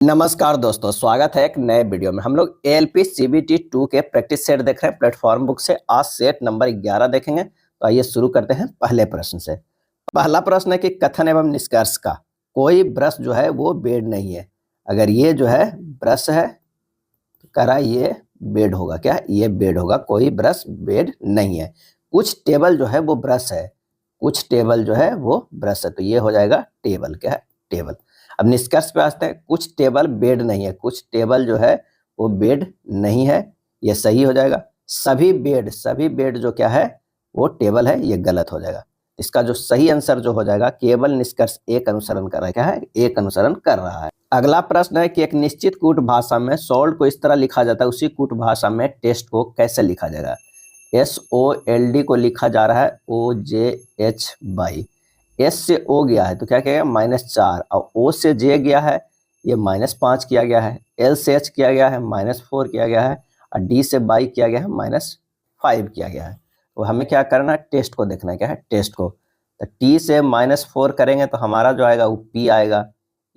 नमस्कार दोस्तों, स्वागत है एक नए वीडियो में। हम लोग ALP CBT 2 के प्रैक्टिस सेट देख रहे हैं प्लेटफॉर्म बुक से। आज सेट नंबर 11 देखेंगे। तो आइए शुरू करते हैं पहले प्रश्न से। पहला प्रश्न है कि कथन एवं निष्कर्ष का कोई ब्रश जो है वो बेड नहीं है। अगर ये जो है ब्रश है तो कह रहा है ये बेड होगा। क्या ये बेड होगा? कोई ब्रश बेड नहीं है। कुछ टेबल जो है वो ब्रश है, कुछ टेबल जो है वो ब्रश है, तो ये हो जाएगा टेबल। क्या है? टेबल। अब निष्कर्ष पे आते हैं। कुछ टेबल बेड नहीं है, कुछ टेबल जो है वो बेड नहीं है, ये सही हो जाएगा। सभी बेड जो क्या है वो टेबल है, ये गलत हो जाएगा। इसका जो सही आंसर जो हो जाएगा, केवल निष्कर्ष एक अनुसरण कर रहा है। क्या है? एक अनुसरण कर रहा है। अगला प्रश्न है कि एक निश्चित कूट भाषा में सोल्ड को इस तरह लिखा जाता है, उसी कूट भाषा में टेस्ट को कैसे लिखा जाएगा? SOLD को लिखा जा रहा है OJH बाई। S से O गया है तो क्या कहेगा? -4, और O से J गया है ये -5 किया गया है, L से H किया गया है -4 किया गया है, और D से बाई किया गया है -5 किया गया है। तो हमें क्या करना है? टेस्ट को देखना है। क्या है? टेस्ट को। तो T से -4 करेंगे तो हमारा जो आएगा वो P आएगा।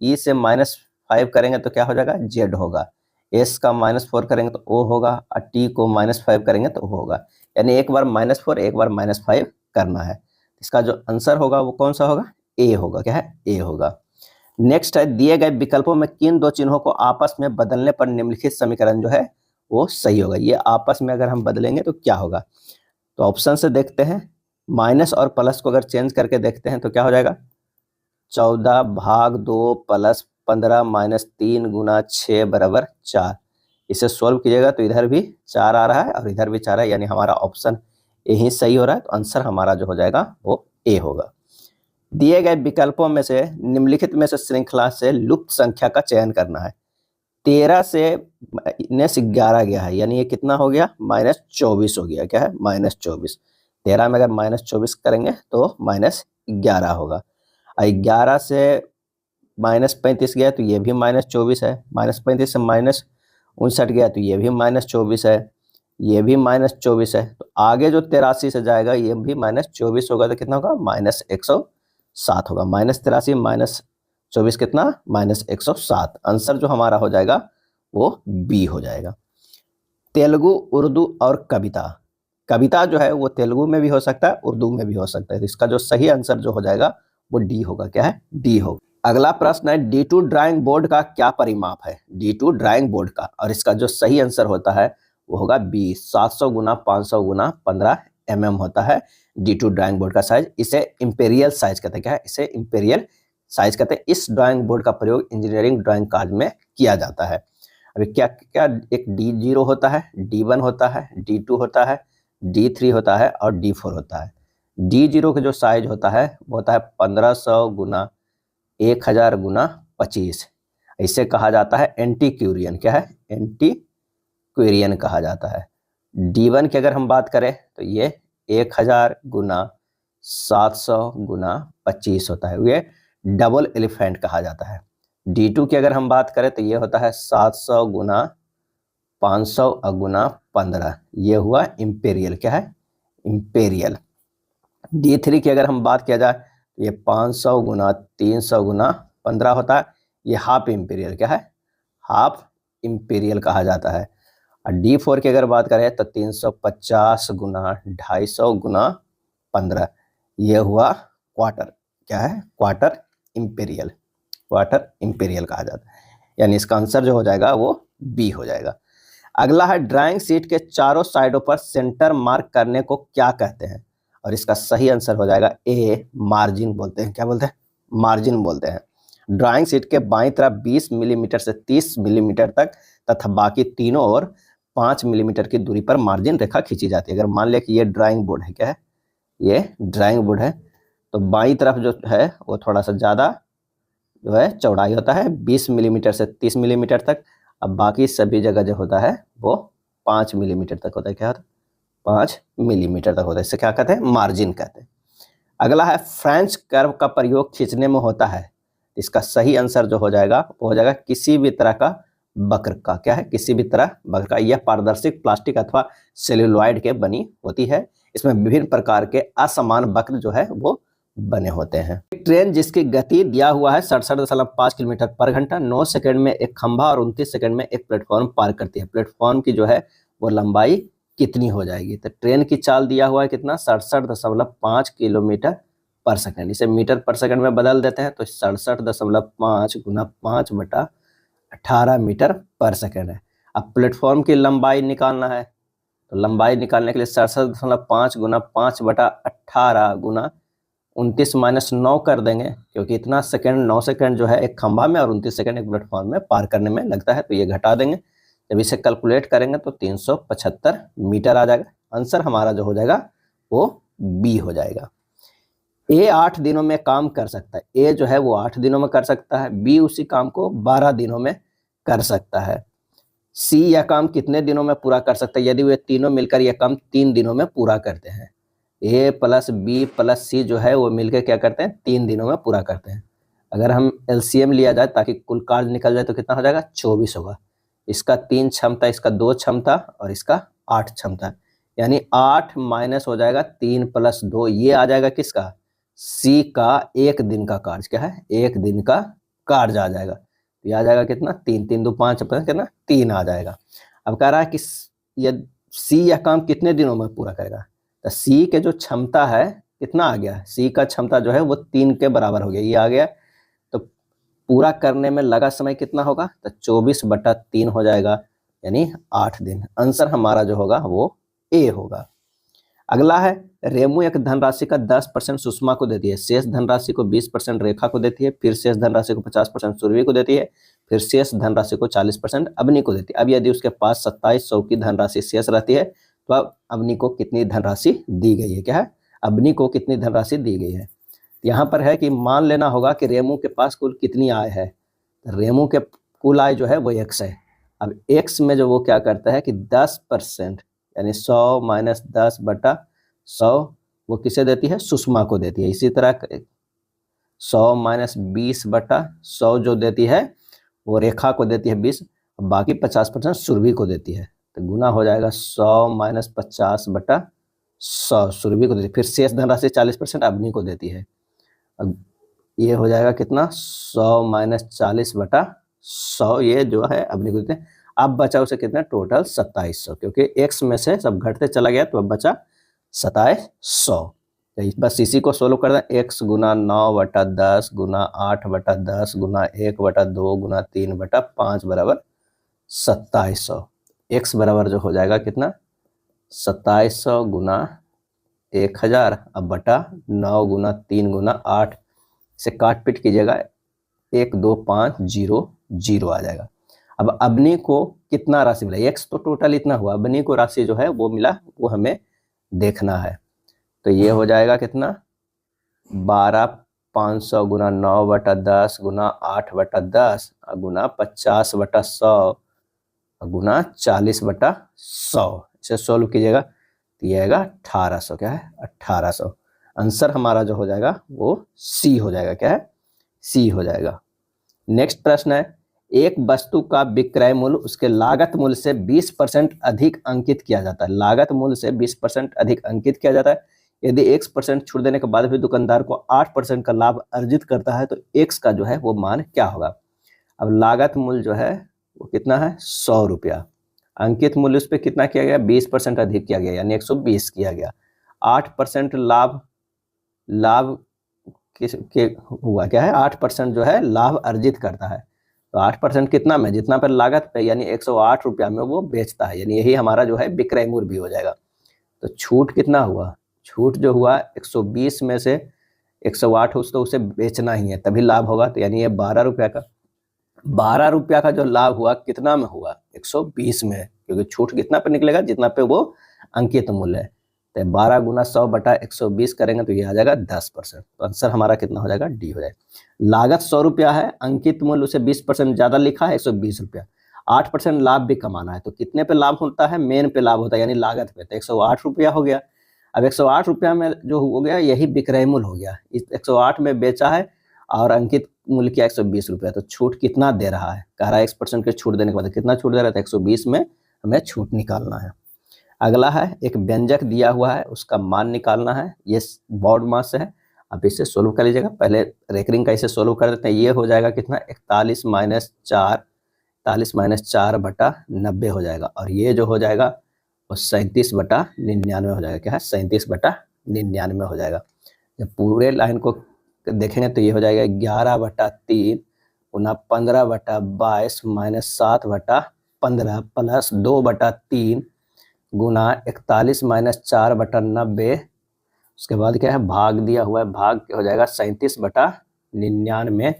E से -5 करेंगे तो क्या हो जाएगा? Z होगा। S का -4 करेंगे तो O होगा, और T को -5 करेंगे तो O होगा। यानी एक बार -4 एक बार -5 करना है। इसका जो आंसर होगा वो कौन सा होगा? ए होगा। क्या है? ए होगा। नेक्स्ट है, दिए गए विकल्पों में किन दो चिन्हों को आपस में बदलने पर निम्नलिखित समीकरण जो है वो सही होगा। ये आपस में अगर हम बदलेंगे तो क्या होगा? तो ऑप्शन से देखते हैं। माइनस और प्लस को अगर चेंज करके देखते हैं तो क्या हो जाएगा? 14/2 + 15 - 3 × 6 = 4। इसे सोल्व कीजिएगा तो इधर भी 4 आ रहा है और इधर भी 4 है, यानी हमारा ऑप्शन ए ही सही हो रहा है। तो आंसर हमारा जो हो जाएगा वो ए होगा। दिए गए विकल्पों में से निम्नलिखित में से श्रृंखला से लुप्त संख्या का चयन करना है। 13 से -11 गया है, यानी ये कितना हो गया? -24 हो गया। क्या है? -24। 13 में अगर -24 करेंगे तो -11 होगा। और 11 से -35 गया तो ये भी -24 है। -35 से -59 गया तो ये भी -24 है, ये भी -24 है। तो आगे जो 83 से जाएगा ये भी -24 होगा, तो कितना होगा? -107 होगा। -83 -24 कितना? -107। आंसर जो हमारा हो जाएगा वो बी हो जाएगा। तेलुगु, उर्दू और कविता। कविता जो है वो तेलुगु में भी हो सकता है, उर्दू में भी हो सकता है। तो इसका जो सही आंसर जो हो जाएगा वो डी होगा। क्या है? डी होगा। अगला प्रश्न है, D2 ड्राइंग बोर्ड का क्या परिमाप है? D2 ड्राइंग बोर्ड का, और इसका जो सही आंसर होता है वो होगा बी। 700 × 500 × 15 mm होता है D2 ड्राइंग बोर्ड का साइज। इसे इंपेरियल साइज कहते हैं। क्या है? इसे इंपेरियल साइज कहते हैं। इस ड्राइंग बोर्ड का प्रयोग इंजीनियरिंग ड्राइंग कार्य में किया जाता है। अभी क्या क्या, एक D0 होता है, D1 होता है, D2 होता है, D3 होता है और D4 होता है। D0 का जो साइज होता है वो होता है 1500 × 1000 × 25। इसे कहा जाता है एंटी क्यूरियन। क्या है? एंटी क्यूरियन कहा जाता है। D1 की अगर हम बात करें तो ये 1000 × 700 × 25 होता है, ये डबल एलिफेंट कहा जाता है। D2 की अगर हम बात करें तो ये होता है 700 × 500 × 15, ये हुआ इंपेरियल। क्या है? इंपेरियल। D3 की अगर हम बात किया जाए तो ये 500 × 300 × 15 होता है, ये हाफ इंपेरियल। क्या है? हाफ इंपेरियल कहा जाता है। और D4 की अगर बात करें तो 350 × 250 × 15, ये हुआ क्वार्टर। क्या है? Quarter imperial. क्वार्टर इंपेरियल कहा जाता है, यानी इसका आंसर जो हो जाएगा वो बी हो जाएगा। अगला है, ड्राइंग शीट के चारों साइडों पर सेंटर मार्क करने को क्या कहते हैं? और इसका सही आंसर हो जाएगा ए, मार्जिन बोलते हैं। क्या बोलते हैं? मार्जिन बोलते हैं। ड्राइंग शीट के बाईं तरफ 20 मिलीमीटर से 30 मिलीमीटर तक तथा बाकी तीनों ओर 5 मिलीमीटर की दूरी पर मार्जिन रेखा खींची जाती है। अगर मान लिया कि ये ड्राइंग बोर्ड है, क्या है? ये ड्राइंग बोर्ड है, तो बाईं तरफ जो है वो थोड़ा सा ज़्यादा जो है चौड़ाई होता है 20 मिलीमीटर से 30 मिलीमीटर तक। अब बाकी सभी जगह जो होता है वो 5 मिलीमीटर तक होता है। क्या होता है? 5 मिलीमीटर तक होता है। इससे क्या कहते हैं? मार्जिन कहते हैं। अगला है, फ्रेंच कर्व का प्रयोग खींचने में होता है। इसका सही आंसर जो हो जाएगा वो हो जाएगा किसी भी तरह का वक्र का। क्या है? किसी भी तरह वक्र का। यह पारदर्शी प्लास्टिक अथवा सेल्यूलॉइड के बनी होती है। इसमें विभिन्न प्रकार के असमान वक्र जो है वो बने होते हैं। ट्रेन जिसकी गति दिया हुआ है 67.5 किलोमीटर पर घंटा, 9 सेकंड में एक खंभा और 29 सेकंड में एक प्लेटफॉर्म पार करती है। प्लेटफॉर्म की जो है वो लंबाई कितनी हो जाएगी? तो ट्रेन की चाल दिया हुआ है कितना, 67.5 किलोमीटर पर सेकंड। इसे मीटर पर सेकंड में बदल देते हैं तो 67.5 गुना 5/18 मीटर पर सेकंड है। अब प्लेटफॉर्म की लंबाई निकालना है, तो लंबाई निकालने के लिए 67.5 गुना 5/18 गुना 29 माइनस 9 कर देंगे, क्योंकि इतना सेकंड 9 सेकंड जो है एक खंभा में और 29 सेकंड एक प्लेटफॉर्म में पार करने में लगता है, तो ये घटा देंगे। जब इसे कैलकुलेट करेंगे तो 375 मीटर आ जाएगा। आंसर हमारा जो हो जाएगा वो बी हो जाएगा। ए 8 दिनों में काम कर सकता है, ए जो है वो 8 दिनों में कर सकता है, बी उसी काम को 12 दिनों में कर सकता है। सी यह काम कितने दिनों में पूरा कर सकता है? यदि वे तीनों मिलकर यह काम 3 दिनों में पूरा करते हैं। ए प्लस बी प्लस सी जो है वो मिलकर क्या करते हैं, 3 दिनों में पूरा करते हैं। अगर हम एलसीएम लिया जाए ताकि कुल कार्य निकल जाए तो कितना हो जाएगा, 24 होगा। इसका 3 क्षमता, इसका 2 क्षमता और इसका 8 क्षमता, यानी 8 माइनस हो जाएगा 3 प्लस 2, ये आ जाएगा किसका, सी का 1 दिन का कार्य। क्या है, 1 दिन का कार्य आ जाएगा। ये आ जाएगा कितना, 3 3 2 5 कितना, 3 आ जाएगा। अब कह रहा है कि सी यह काम कितने दिनों में पूरा करेगा? तो सी के जो क्षमता है कितना आ गया, सी का क्षमता जो है वो 3 के बराबर हो गया, ये आ गया। तो पूरा करने में लगा समय कितना होगा, तो 24/3 हो जाएगा, यानी 8 दिन। आंसर हमारा जो होगा वो ए होगा। अगला है, रेमू एक धनराशि का 10% सुषमा को देती है, शेष धनराशि को 20% रेखा को देती है, फिर शेष धनराशि को 50% सुरभि को देती है, फिर शेष धनराशि को 40% अवनी को देती है। अब यदि उसके पास 2700 की धनराशि शेष रहती है तो अब अवनी को कितनी धनराशि दी गई है? क्या है, अवनी को कितनी धनराशि दी गई है? यहाँ पर है कि मान लेना होगा कि रेमू के पास कुल कितनी आय है। रेमू के कुल आय जो है वो x है। अब x में जो वो क्या करता है कि 10% यानी 100 माइनस 10/100 वो किसे देती है, सुषमा को देती है। इसी तरह 100 माइनस 20/100 जो देती है वो रेखा को देती है 20, बाकी 50% सुरभि को देती है। तो गुना हो जाएगा 100 माइनस 50/100 सुरभि को देती है, फिर शेष धनराशि 40% अवनी को देती है। अब ये हो जाएगा कितना, 100 माइनस 40/100 ये जो है अवनी को देते हैं। अब बचा उसे कितना, टोटल 2700, क्योंकि x में से सब घटते चला गया तो अब बचा 2700। बस इसी को सोल्व कर दें, x गुना 9/10 गुना 8/10 गुना 1/2 गुना 3/5 बराबर 2700। x बराबर जो हो जाएगा कितना, 2700 गुना 1000 अब बटा 9 गुना 3 गुना 8 से काट पीट कीजिएगा, 1 2 5 0 0 आ जाएगा। अब अवनी को कितना राशि मिला, x तो टोटल इतना हुआ, अवनी को राशि जो है वो मिला, वो हमें देखना है। तो ये हो जाएगा कितना, 12500 गुना 9/10 गुना 8/10 गुना 50/100 गुना 40/100, इसे सोल्व कीजिएगा तो ये आएगा 1800। क्या है, 1800। आंसर हमारा जो हो जाएगा वो सी हो जाएगा। क्या है, सी हो जाएगा। नेक्स्ट प्रश्न है, एक वस्तु का विक्रय मूल्य उसके लागत मूल्य से 20% अधिक अंकित किया जाता है। लागत मूल्य से 20% अधिक अंकित किया जाता है। यदि 1% छूट देने के बाद भी दुकानदार को 8% का लाभ अर्जित करता है तो x का जो है वो मान क्या होगा? अब लागत मूल्य जो है वो कितना है, 100 रुपया। अंकित मूल्य उस पर कितना किया गया, 20% अधिक किया गया, यानी 120 किया गया। 8% लाभ के हुआ, क्या है, 8% जो है लाभ अर्जित करता है। तो 8% कितना में, जितना पर लागत पे, यानी 108 रुपया में वो बेचता है, यानी यही हमारा जो है विक्रय मूल्य भी हो जाएगा। तो छूट कितना हुआ, छूट जो हुआ 120 में से 108 तो उसे बेचना ही है तभी लाभ होगा, तो यानी ये 12 रुपया का, 12 रुपया का जो लाभ हुआ कितना में हुआ, 120 में, क्योंकि छूट कितना पे निकलेगा, जितना पे वो अंकित मूल्य है। तो 12 गुना 100/120 करेंगे तो ये आ जाएगा 10%। तो आंसर हमारा कितना हो जाएगा, डी हो जाएगा। लागत 100 रुपया है, अंकित मूल्य उसे 20% ज्यादा लिखा है, 120 रुपया। 8% लाभ भी कमाना है, तो कितने पे लाभ होता है, मेन पे लाभ होता है, यानी लागत पे। तो 108 रुपया हो गया। अब 108 रुपया में जो हो गया यही विक्रय मूल्य हो गया, इस 108 में बेचा है और अंकित मूल्य किया 120 रुपया। तो छूट कितना दे रहा है, कह रहा है 1% के छूट देने के बाद कितना छूट दे रहा है, 120 में हमें छूट निकालना है। अगला है, एक व्यंजक दिया हुआ है उसका मान निकालना है, ये बोर्ड मास है। आप इसे सोल्व कर लीजिएगा। पहले रेकरिंग का इसे सोल्व कर देते हैं। ये हो जाएगा कितना 41 माइनस 4 बटा 90 हो जाएगा, और ये जो हो जाएगा वो 37 बटा 99 हो जाएगा। क्या है 37 बटा 99 हो जाएगा। जब पूरे लाइन को देखेंगे तो ये हो जाएगा 11 बटा 3 गुना 15 बटा 22 माइनस 7 बटा 15 प्लस 2 बटा 3 गुना 41 माइनस 4 बटा 90। उसके बाद क्या है भाग दिया हुआ है, भाग हो जाएगा 37 बटा 99,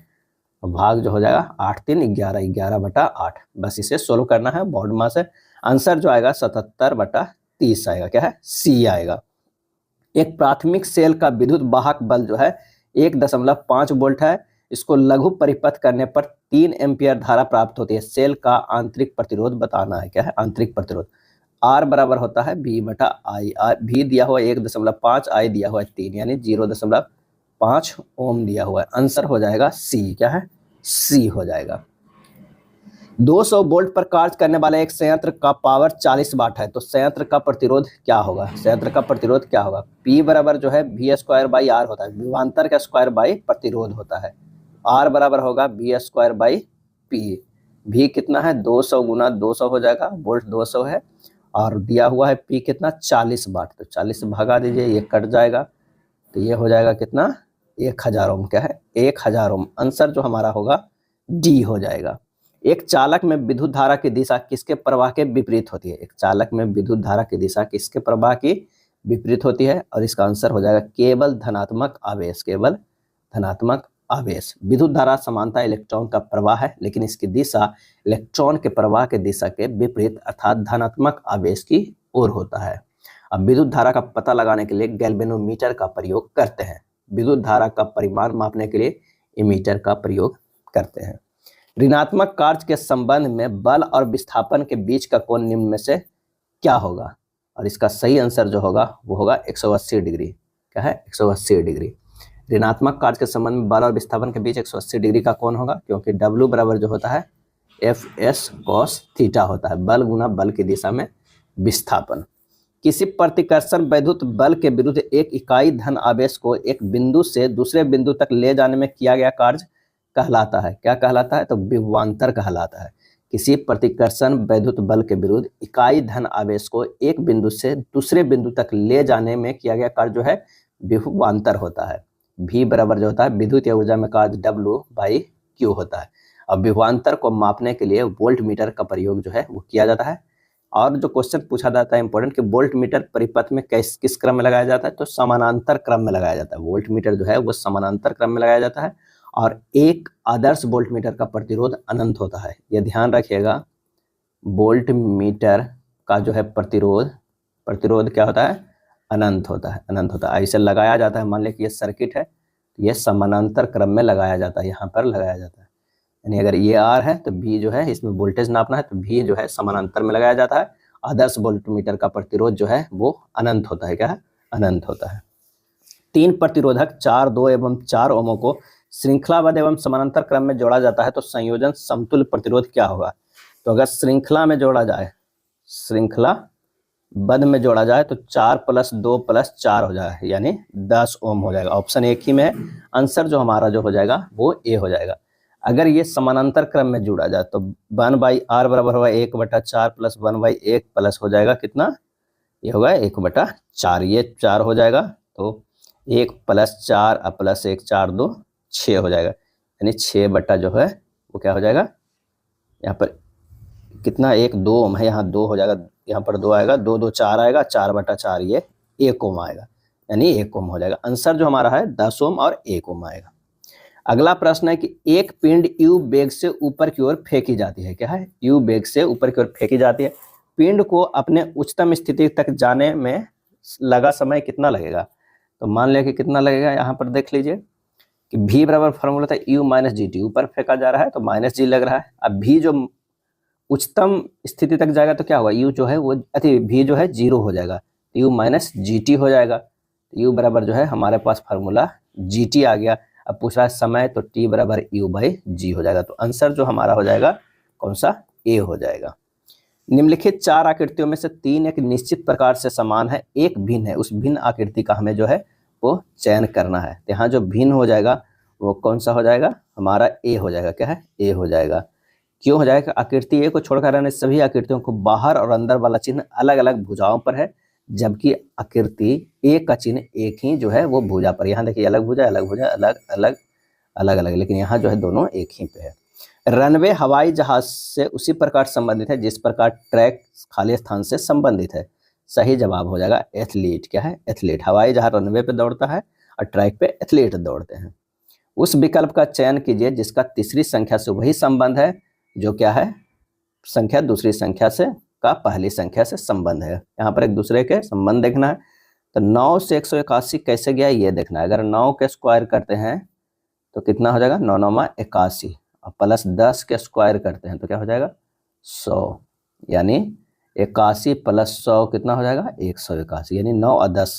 भाग जो हो जाएगा 8 3 11 11 बटा 8। बस इसे सोल्व करना है बोर्ड में से। आंसर जो आएगा 77 बटा 30 आएगा। क्या है सी आएगा। एक प्राथमिक सेल का विद्युत वाहक बल जो है 1.5 वोल्ट है। इसको लघु परिपथ करने पर 3 एम्पियर धारा प्राप्त होती है। सेल का आंतरिक प्रतिरोध बताना है। क्या है आंतरिक प्रतिरोध। R बराबर होता है V बटा आई। V दिया हुआ 1.5, I दिया हुआ है 3, यानी 0.5 ओम दिया हुआ है। आंसर हो जाएगा C। क्या है C हो जाएगा। 200 वोल्ट पर कार्य करने वाले एक संयंत्र का पावर 40 वाट है, तो संयंत्र का प्रतिरोध क्या होगा? संयंत्र का प्रतिरोध क्या होगा? P बराबर जो है V² R होता है, विभवांतर का स्क्वायर बाई प्रतिरोध होता है। R बराबर होगा V² बाई P। V कितना है 200 गुना 200 हो जाएगा, वोल्ट 200 है, और दिया हुआ है P कितना 40 वाट, तो 40 से भगा दीजिए, ये कट जाएगा, तो ये हो जाएगा कितना 1000 ओम। क्या है 1000 ओम। आंसर जो हमारा होगा D हो जाएगा। एक चालक में विद्युत धारा की दिशा किसके प्रवाह के विपरीत होती है? एक चालक में विद्युत धारा की दिशा किसके प्रवाह की विपरीत होती है? और इसका आंसर हो जाएगा केवल धनात्मक आवेश। केवल धनात्मक आवेश। विद्युत धारा समानता इलेक्ट्रॉन का प्रवाह है, लेकिन इसकी दिशा इलेक्ट्रॉन के प्रवाह के दिशा के विपरीत अर्थात धनात्मक आवेश की ओर होता है। अब विद्युत धारा का पता लगाने के लिए गैल्वेनोमीटर का प्रयोग करते हैं। विद्युत धारा का परिमाण मापने के लिए एमीटर का प्रयोग करते हैं। ऋणात्मक कार्य के संबंध में बल और विस्थापन के बीच का कोण निम्न में से क्या होगा? और इसका सही आंसर जो होगा वो होगा 180 डिग्री। क्या है 180 डिग्री। ऋणात्मक कार्य के संबंध में बल और विस्थापन के बीच 180 डिग्री का कोण होगा, क्योंकि W बराबर जो होता है FS cos थीटा होता है, बल गुना बल की दिशा में विस्थापन। किसी प्रतिकर्षण वैद्युत बल के विरुद्ध एक इकाई धन आवेश को एक बिंदु से दूसरे बिंदु तक ले जाने में किया गया कार्य कहलाता है। क्या कहलाता है? तो विभवांतर कहलाता है। किसी प्रतिकर्षण वैद्युत बल के विरुद्ध इकाई धन आवेश को एक बिंदु से दूसरे बिंदु तक ले जाने में किया गया कार्य जो है विभवांतर होता है। V बराबर जो होता है विद्युत ऊर्जा में कार्य W बाई Q होता है। अब विभवांतर को मापने के लिए वोल्ट मीटर का प्रयोग जो है वो किया जाता है। और जो क्वेश्चन पूछा जाता है इंपॉर्टेंट कि वोल्ट मीटर परिपथ में किस क्रम में लगाया जाता है? तो समानांतर क्रम में लगाया जाता है। वोल्ट मीटर जो है वो समानांतर क्रम में लगाया जाता है, और एक आदर्श वोल्ट मीटर का प्रतिरोध अनंत होता है। यह ध्यान रखिएगा, वोल्ट मीटर का जो है प्रतिरोध क्या होता है? अनंत होता है। अनंत होता है। इसे लगाया जाता है, मान लिया कि ये सर्किट है, ये समानांतर क्रम में लगाया जाता है, यहाँ पर लगाया जाता है। यानी अगर ये R है तो V जो है इसमें वोल्टेज नापना है, तो V जो है समानांतर में लगाया जाता है। आदर्श वोल्ट मीटर का प्रतिरोध जो है वो अनंत होता है। क्या है? अनंत होता है। 3 प्रतिरोधक 4, 2 एवं 4 ओमों को श्रृंखलाबद्ध एवं समानांतर क्रम में जोड़ा जाता है, तो संयोजन समतुल्य प्रतिरोध क्या होगा? तो अगर श्रृंखला में जोड़ा जाए, श्रृंखलाबद्ध में जोड़ा जाए तो 4 + 2 + 4 हो जाएगा, यानी 10 ओम हो जाएगा। ऑप्शन एक ही में है। आंसर जो हमारा जो हो जाएगा वो ए हो जाएगा। अगर ये समानांतर क्रम में जुड़ा जाए तो 1/r बराबर होगा 1/4 + 1/1 प्लस हो जाएगा कितना? ये होगा 1/4, ये 4 हो जाएगा, तो 1 + 4 + 1 4 2 6 हो जाएगा, यानी 6 बटा जो है वो क्या हो जाएगा? यहाँ पर कितना 1 2 ओम है, यहाँ 2 हो जाएगा, यहाँ पर 2 आएगा, 2 2 4 आएगा, 4/4 ये 1 ओम आएगा, यानी 1 ओम हो जाएगा। आंसर जो हमारा है 10 ओम और 1 ओम आएगा। अगला प्रश्न है कि एक पिंड U वेग से ऊपर की ओर फेंकी जाती है। क्या है? U वेग से ऊपर की ओर फेंकी जाती है। पिंड को अपने उच्चतम स्थिति तक जाने में लगा समय कितना लगेगा? तो मान लिया कि कितना लगेगा, यहाँ पर देख लीजिए कि V बराबर फॉर्मूला था U - GT, ऊपर फेंका जा रहा है तो -G लग रहा है। अब V जो उच्चतम स्थिति तक जाएगा तो क्या होगा? U जो है वो V जो है 0 हो जाएगा, U - GT हो जाएगा। U बराबर जो है हमारे पास फार्मूला GT आ गया। अब पूछ रहा है समय, तो T बराबर U/G हो जाएगा। तो आंसर जो हमारा हो जाएगा कौन सा? A हो जाएगा। निम्नलिखित 4 आकृतियों में से 3 एक निश्चित प्रकार से समान है, एक भिन्न है, उस भिन्न आकृति का हमें जो है वो चयन करना है। तो यहाँ जो भिन्न हो जाएगा वो कौन सा हो जाएगा, हमारा ए हो जाएगा। क्या है, ए हो जाएगा। क्यों हो जाएगा, आकृति ए को छोड़कर अन्य सभी आकृतियों को बाहर और अंदर वाला चिन्ह अलग अलग भुजाओं पर है, जबकि आकृति ए का चिन्ह एक ही जो है वो भुजा पर। यहाँ देखिए अलग भुजा अलग भुजा, अलग अलग अलग अलग, लेकिन यहाँ जो है दोनों एक ही पे है। रनवे हवाई जहाज से उसी प्रकार संबंधित है जिस प्रकार ट्रैक खाली स्थान से संबंधित है। सही जवाब हो जाएगा एथलीट। क्या है, एथलीट। हवाई जहाज रनवे पे दौड़ता है और ट्रैक पे एथलीट दौड़ते हैं। उस विकल्प का चयन कीजिए जिसका तीसरी संख्या से वही संबंध है जो क्या है, संख्या दूसरी संख्या से का पहली संख्या से संबंध है। यहाँ पर एक दूसरे के संबंध देखना है। तो 9 से 181 कैसे गया ये देखना है। अगर 9 के स्क्वायर करते हैं तो कितना हो जाएगा, 9 9 81, और प्लस 10 के स्क्वायर करते हैं तो क्या हो जाएगा 100, यानी 81 प्लस 100 कितना हो जाएगा 181, यानी 9 और 10।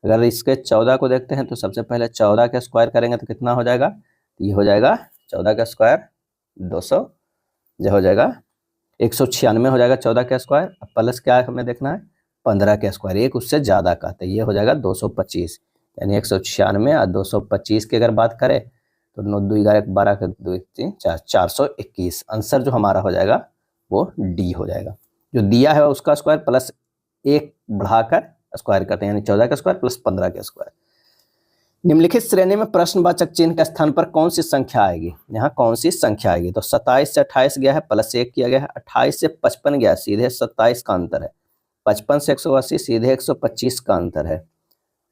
अगर इसके 14 को देखते हैं तो सबसे पहले 14 के स्क्वायर करेंगे तो कितना हो जाएगा, ये हो जाएगा 14 का स्क्वायर 200, जो हो जाएगा 196 हो जाएगा 14 का स्क्वायर। प्लस क्या हमें देखना है 15 के स्क्वायर, एक उससे ज़्यादा का, तो ये हो जाएगा 225, यानी 196 और 225 की अगर बात करें तो 9 2 11 12 के 2 3 4 421। आंसर जो हमारा हो जाएगा वो डी हो जाएगा। जो दिया है उसका स्क्वायर प्लस 1 बढ़ाकर स्क्वायर करते हैं, यानी 14 का स्क्वायर प्लस 15 का स्क्वायर। निम्नलिखित श्रेणी में प्रश्नवाचक चिन्ह के स्थान पर कौन सी संख्या आएगी, यहाँ कौन सी संख्या आएगी। तो 27 से 28 गया है, प्लस 1 किया गया है। 28 से 55 गया, सीधे 27 का अंतर है। 55 से 180 सीधे 125 का अंतर है।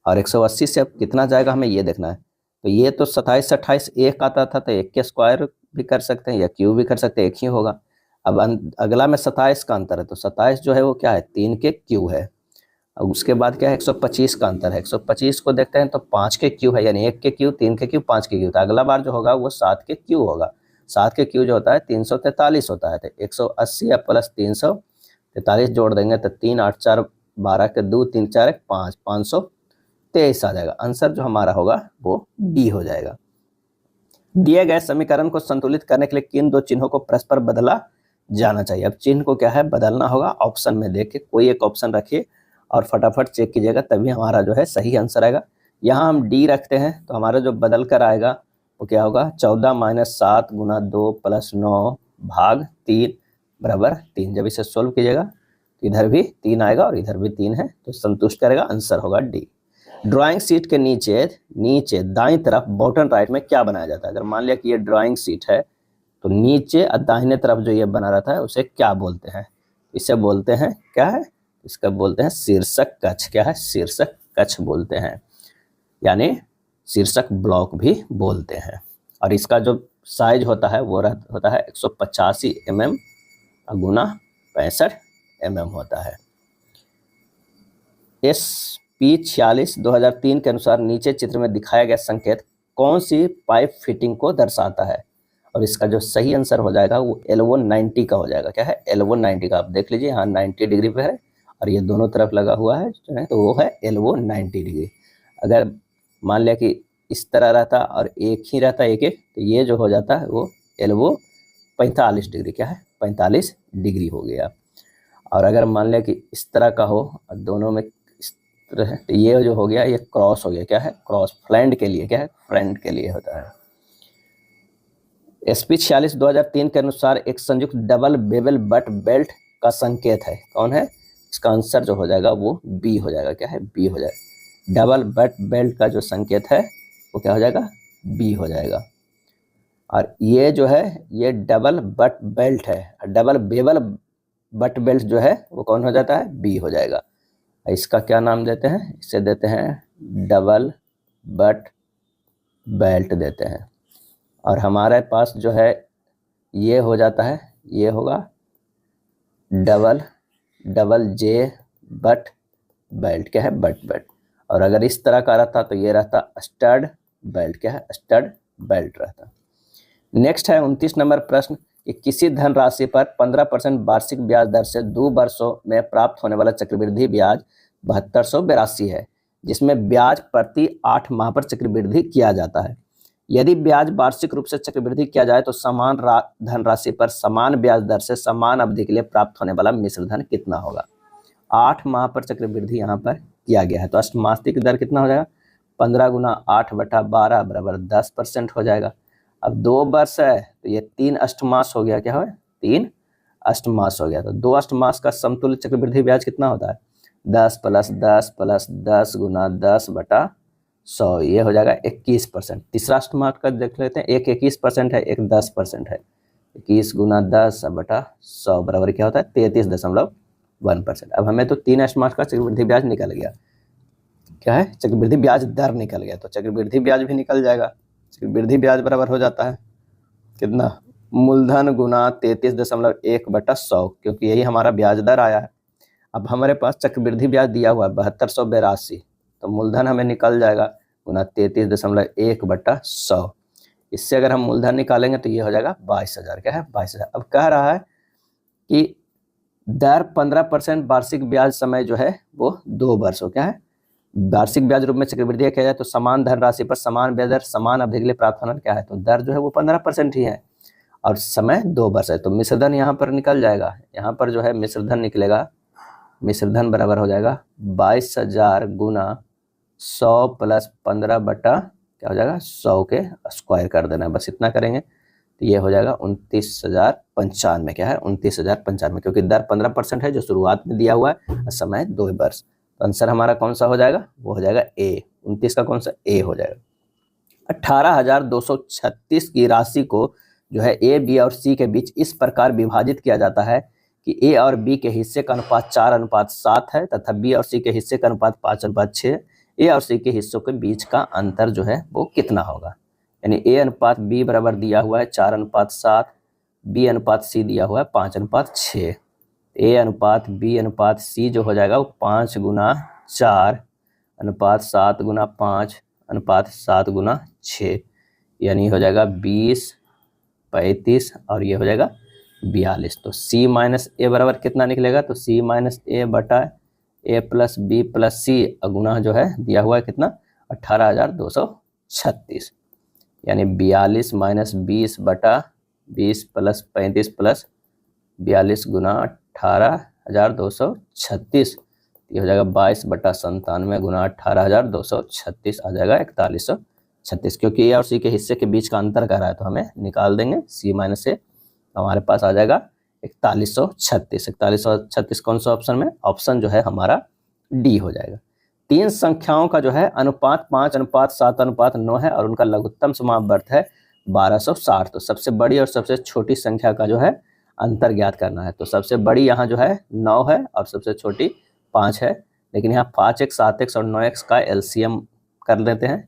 और 180 से अब कितना जाएगा हमें ये देखना है। तो ये तो 27 से 28 एक आता था, तो 1 के स्क्वायर भी कर सकते हैं या क्यूब भी कर सकते हैं, एक ही होगा। अब अगला में 27 का अंतर है, तो 27 जो है वो क्या है 3 के क्यू है। और उसके बाद क्या है 125 का अंतर है। 125 को देखते हैं तो 5 के क्यू है, यानी 1 के क्यू 3 के क्यू 5 के क्यू। तो अगला बार जो होगा वो 7 के क्यू होगा। 7 के क्यू जो होता है 343 होता है। तो 180 या प्लस 343 जोड़ देंगे तो 3 8 4 12 के 2 3 4 1 5 523 आ जाएगा। आंसर जो हमारा होगा वो डी हो जाएगा। दिए गए समीकरण को संतुलित करने के लिए किन दो चिन्हों को परस्पर बदला जाना चाहिए। अब चिन्ह को क्या है बदलना होगा, ऑप्शन में देख के कोई एक ऑप्शन रखिए और फटाफट चेक कीजिएगा, तभी हमारा जो है सही आंसर आएगा। यहाँ हम डी रखते हैं तो हमारा जो बदल कर आएगा वो क्या होगा 14 - 7 × 2 + 9 भाग 3 बराबर 3। जब इसे सोल्व कीजिएगा तो इधर भी 3 आएगा और इधर भी 3 है, तो संतुष्ट करेगा। आंसर होगा डी। ड्राइंग शीट के नीचे दाईं तरफ बॉटम राइट में क्या बनाया जाता है। अगर मान लिया कि ये ड्राइंग शीट है तो नीचे और दाहिने तरफ जो ये बना रहता है उसे क्या बोलते हैं, इसे बोलते हैं क्या है, इसका बोलते हैं शीर्षक कक्ष। क्या है, शीर्षक कक्ष बोलते हैं, यानी शीर्षक ब्लॉक भी बोलते हैं। और इसका जो साइज होता है वो होता है 185 mm गुना 65 mm होता है। SP 46 2003 के अनुसार नीचे चित्र में दिखाया गया संकेत कौन सी पाइप फिटिंग को दर्शाता है। और इसका जो सही आंसर हो जाएगा वो L1 90 का हो जाएगा। क्या है, L1 90 का। आप देख लीजिए यहाँ 90 डिग्री पे है और ये दोनों तरफ लगा हुआ है तो वो है L1 90 डिग्री। अगर मान लिया कि इस तरह रहता और एक ही रहता एक एक, तो ये जो हो जाता है वो L1 45 डिग्री। क्या है, 45 डिग्री हो गया। और अगर मान लिया कि इस तरह का हो और दोनों में इस तरह, तो ये जो हो गया ये क्रॉस हो गया। क्या है, क्रॉस फ्रेंड के लिए। क्या है, फ्रेंड के लिए होता है। SP 46 2003 के अनुसार एक संयुक्त डबल बेबल बट बेल्ट का संकेत है, कौन है। इसका आंसर जो हो जाएगा वो बी हो जाएगा। क्या है, बी हो जाएगा। डबल बट बेल्ट का जो संकेत है वो क्या हो जाएगा, बी हो जाएगा। और ये जो है ये डबल बट बेल्ट है, डबल बेबल बट बेल्ट जो है वो कौन हो जाता है, बी हो जाएगा। इसका क्या नाम देते हैं, इसे देते हैं डबल बट बेल्ट देते हैं। और हमारे पास जो है ये हो जाता है, ये होगा डबल जे बट बेल्ट। क्या है, बट बेल्ट। और अगर इस तरह का रहता तो ये रहता स्टड बेल्ट। क्या है, स्टड बेल्ट रहता। नेक्स्ट है 29 नंबर प्रश्न कि किसी धनराशि पर 15% वार्षिक ब्याज दर से 2 वर्षों में प्राप्त होने वाला चक्रवृद्धि ब्याज 7282 है, जिसमें ब्याज प्रति 8 माह पर चक्रवृद्धि किया जाता है। यदि ब्याज वार्षिक रूप से चक्रवृद्धि किया जाए तो समान धनराशि पर समान ब्याज दर से समान अवधि के लिए प्राप्त होने वाला मिश्र धन कितना होगा। 8 माह पर चक्रवृद्धि यहाँ पर किया गया है तो अष्टमासिक दर कितना हो जाएगा 15 गुना 8/12 बराबर 10% हो जाएगा। अब 2 वर्ष है तो ये 3 अष्टमास हो गया, क्या हो 3 अष्टमास हो गया। तो 2 अष्टमास का समतुल्य चक्रवृद्धि ब्याज कितना होता है 10 + 10 + 10 गुना 10/100, ये हो जाएगा 21%। तीसरा अष्टमास का देख लेते हैं, एक 21% है, एक 10% है। 21 गुना 10/100 बराबर क्या होता है 33.1%। अब हमें तो 3 अष्टमास का चक्रवृद्धि ब्याज निकल गया, क्या है चक्रवृद्धि ब्याज दर निकल गया, तो चक्रवृद्धि ब्याज भी निकल जाएगा। चक्रवृद्धि ब्याज बराबर हो जाता है कितना मूलधन गुना 33.1/100, क्योंकि यही हमारा ब्याज दर आया है। अब हमारे पास चक्रवृद्धि ब्याज दिया हुआ है 7282, तो मूलधन हमें निकल जाएगा गुना 33.1/100। इससे अगर हम मूलधन निकालेंगे तो ये हो जाएगा 22,000, क्या है 22,000। अब कह रहा है कि दर 15% वार्षिक ब्याज समय जो है वो 2 वर्ष हो, क्या है वार्षिक ब्याज रूप में चक्रवृद्धि किया जाए तो समान धनराशि पर समान ब्याज दर समान अवधि के लिए प्राप्त होना क्या है, तो दर जो है वो 15% ही है और समय 2 वर्ष है। तो मिश्रधन यहाँ पर निकल जाएगा, यहाँ पर जो है मिश्रधन निकलेगा, मिश्रधन बराबर हो जाएगा 22,000 गुना 100 + 15 बटा क्या हो जाएगा 100 के स्क्वायर कर देना है, बस इतना करेंगे तो ये हो जाएगा 29,095, क्या है 29,095, क्योंकि दर 15% है जो शुरुआत में दिया हुआ है और समय 2 वर्ष। तो आंसर हमारा कौन सा हो जाएगा, वो हो जाएगा ए, 29 का कौन सा ए हो जाएगा। 18,236 की राशि को जो है ए, बी और सी के बीच इस प्रकार विभाजित किया जाता है कि ए और बी के हिस्से का अनुपात 4:7 है तथा बी और सी के हिस्से का अनुपात 5:6। ए और सी के हिस्सों के बीच का अंतर जो है वो कितना होगा, यानी ए अनुपात बी बराबर दिया हुआ है 4:7, बी अनुपात सी दिया हुआ है 5:6। ए अनुपात बी अनुपात सी जो हो जाएगा वो 5 गुना 4 अनुपात 7 गुना 5 अनुपात 7 गुना 6, यानी हो जाएगा 20, 35 और ये हो जाएगा 42। तो C माइनस ए बराबर कितना निकलेगा, तो C माइनस ए बटा ए प्लस बी प्लस सी गुना जो है दिया हुआ है कितना 18,236, यानी 42 माइनस 20 बटा 20 प्लस 35 प्लस 42 गुना 18,236, ये हो जाएगा 22/97 गुना 18,236 आ जाएगा 4136, क्योंकि ए और सी के हिस्से के बीच का अंतर कर रहा है तो हमें निकाल देंगे C माइनस ए, हमारे पास आ जाएगा 4136। 4136 कौन सा ऑप्शन में, ऑप्शन जो है हमारा डी हो जाएगा। 3 संख्याओं का जो है अनुपात 5:7:9 है और उनका लघुत्तम समावर्त है 1260। तो सबसे बड़ी और सबसे छोटी संख्या का जो है अंतर ज्ञात करना है। तो सबसे बड़ी यहाँ जो है 9 है और सबसे छोटी 5 है, लेकिन यहाँ 5x 7x और 9x का एलसीएम कर लेते हैं।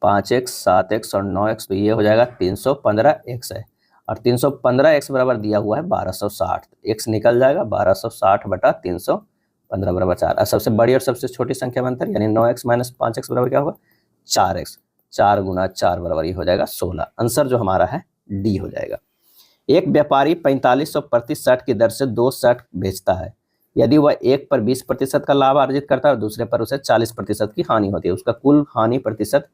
5x 7x और 9x, तो ये हो जाएगा 315x है और 315x बराबर दिया हुआ है 1260, x निकल जाएगा 1260/315 बराबर 4। और सबसे बड़ी और सबसे छोटी संख्या में अंतर यानी 9x माइनस 5x बराबर क्या होगा 4x, 4 गुना 4 बराबर ये हो जाएगा 16। आंसर जो हमारा है डी हो जाएगा। एक व्यापारी 4500 प्रति शर्ट की दर से 2 शर्ट बेचता है। यदि वह एक पर 20% का लाभ अर्जित करता है और दूसरे पर उसे 40% की हानि होती है, उसका कुल हानि प्रतिशत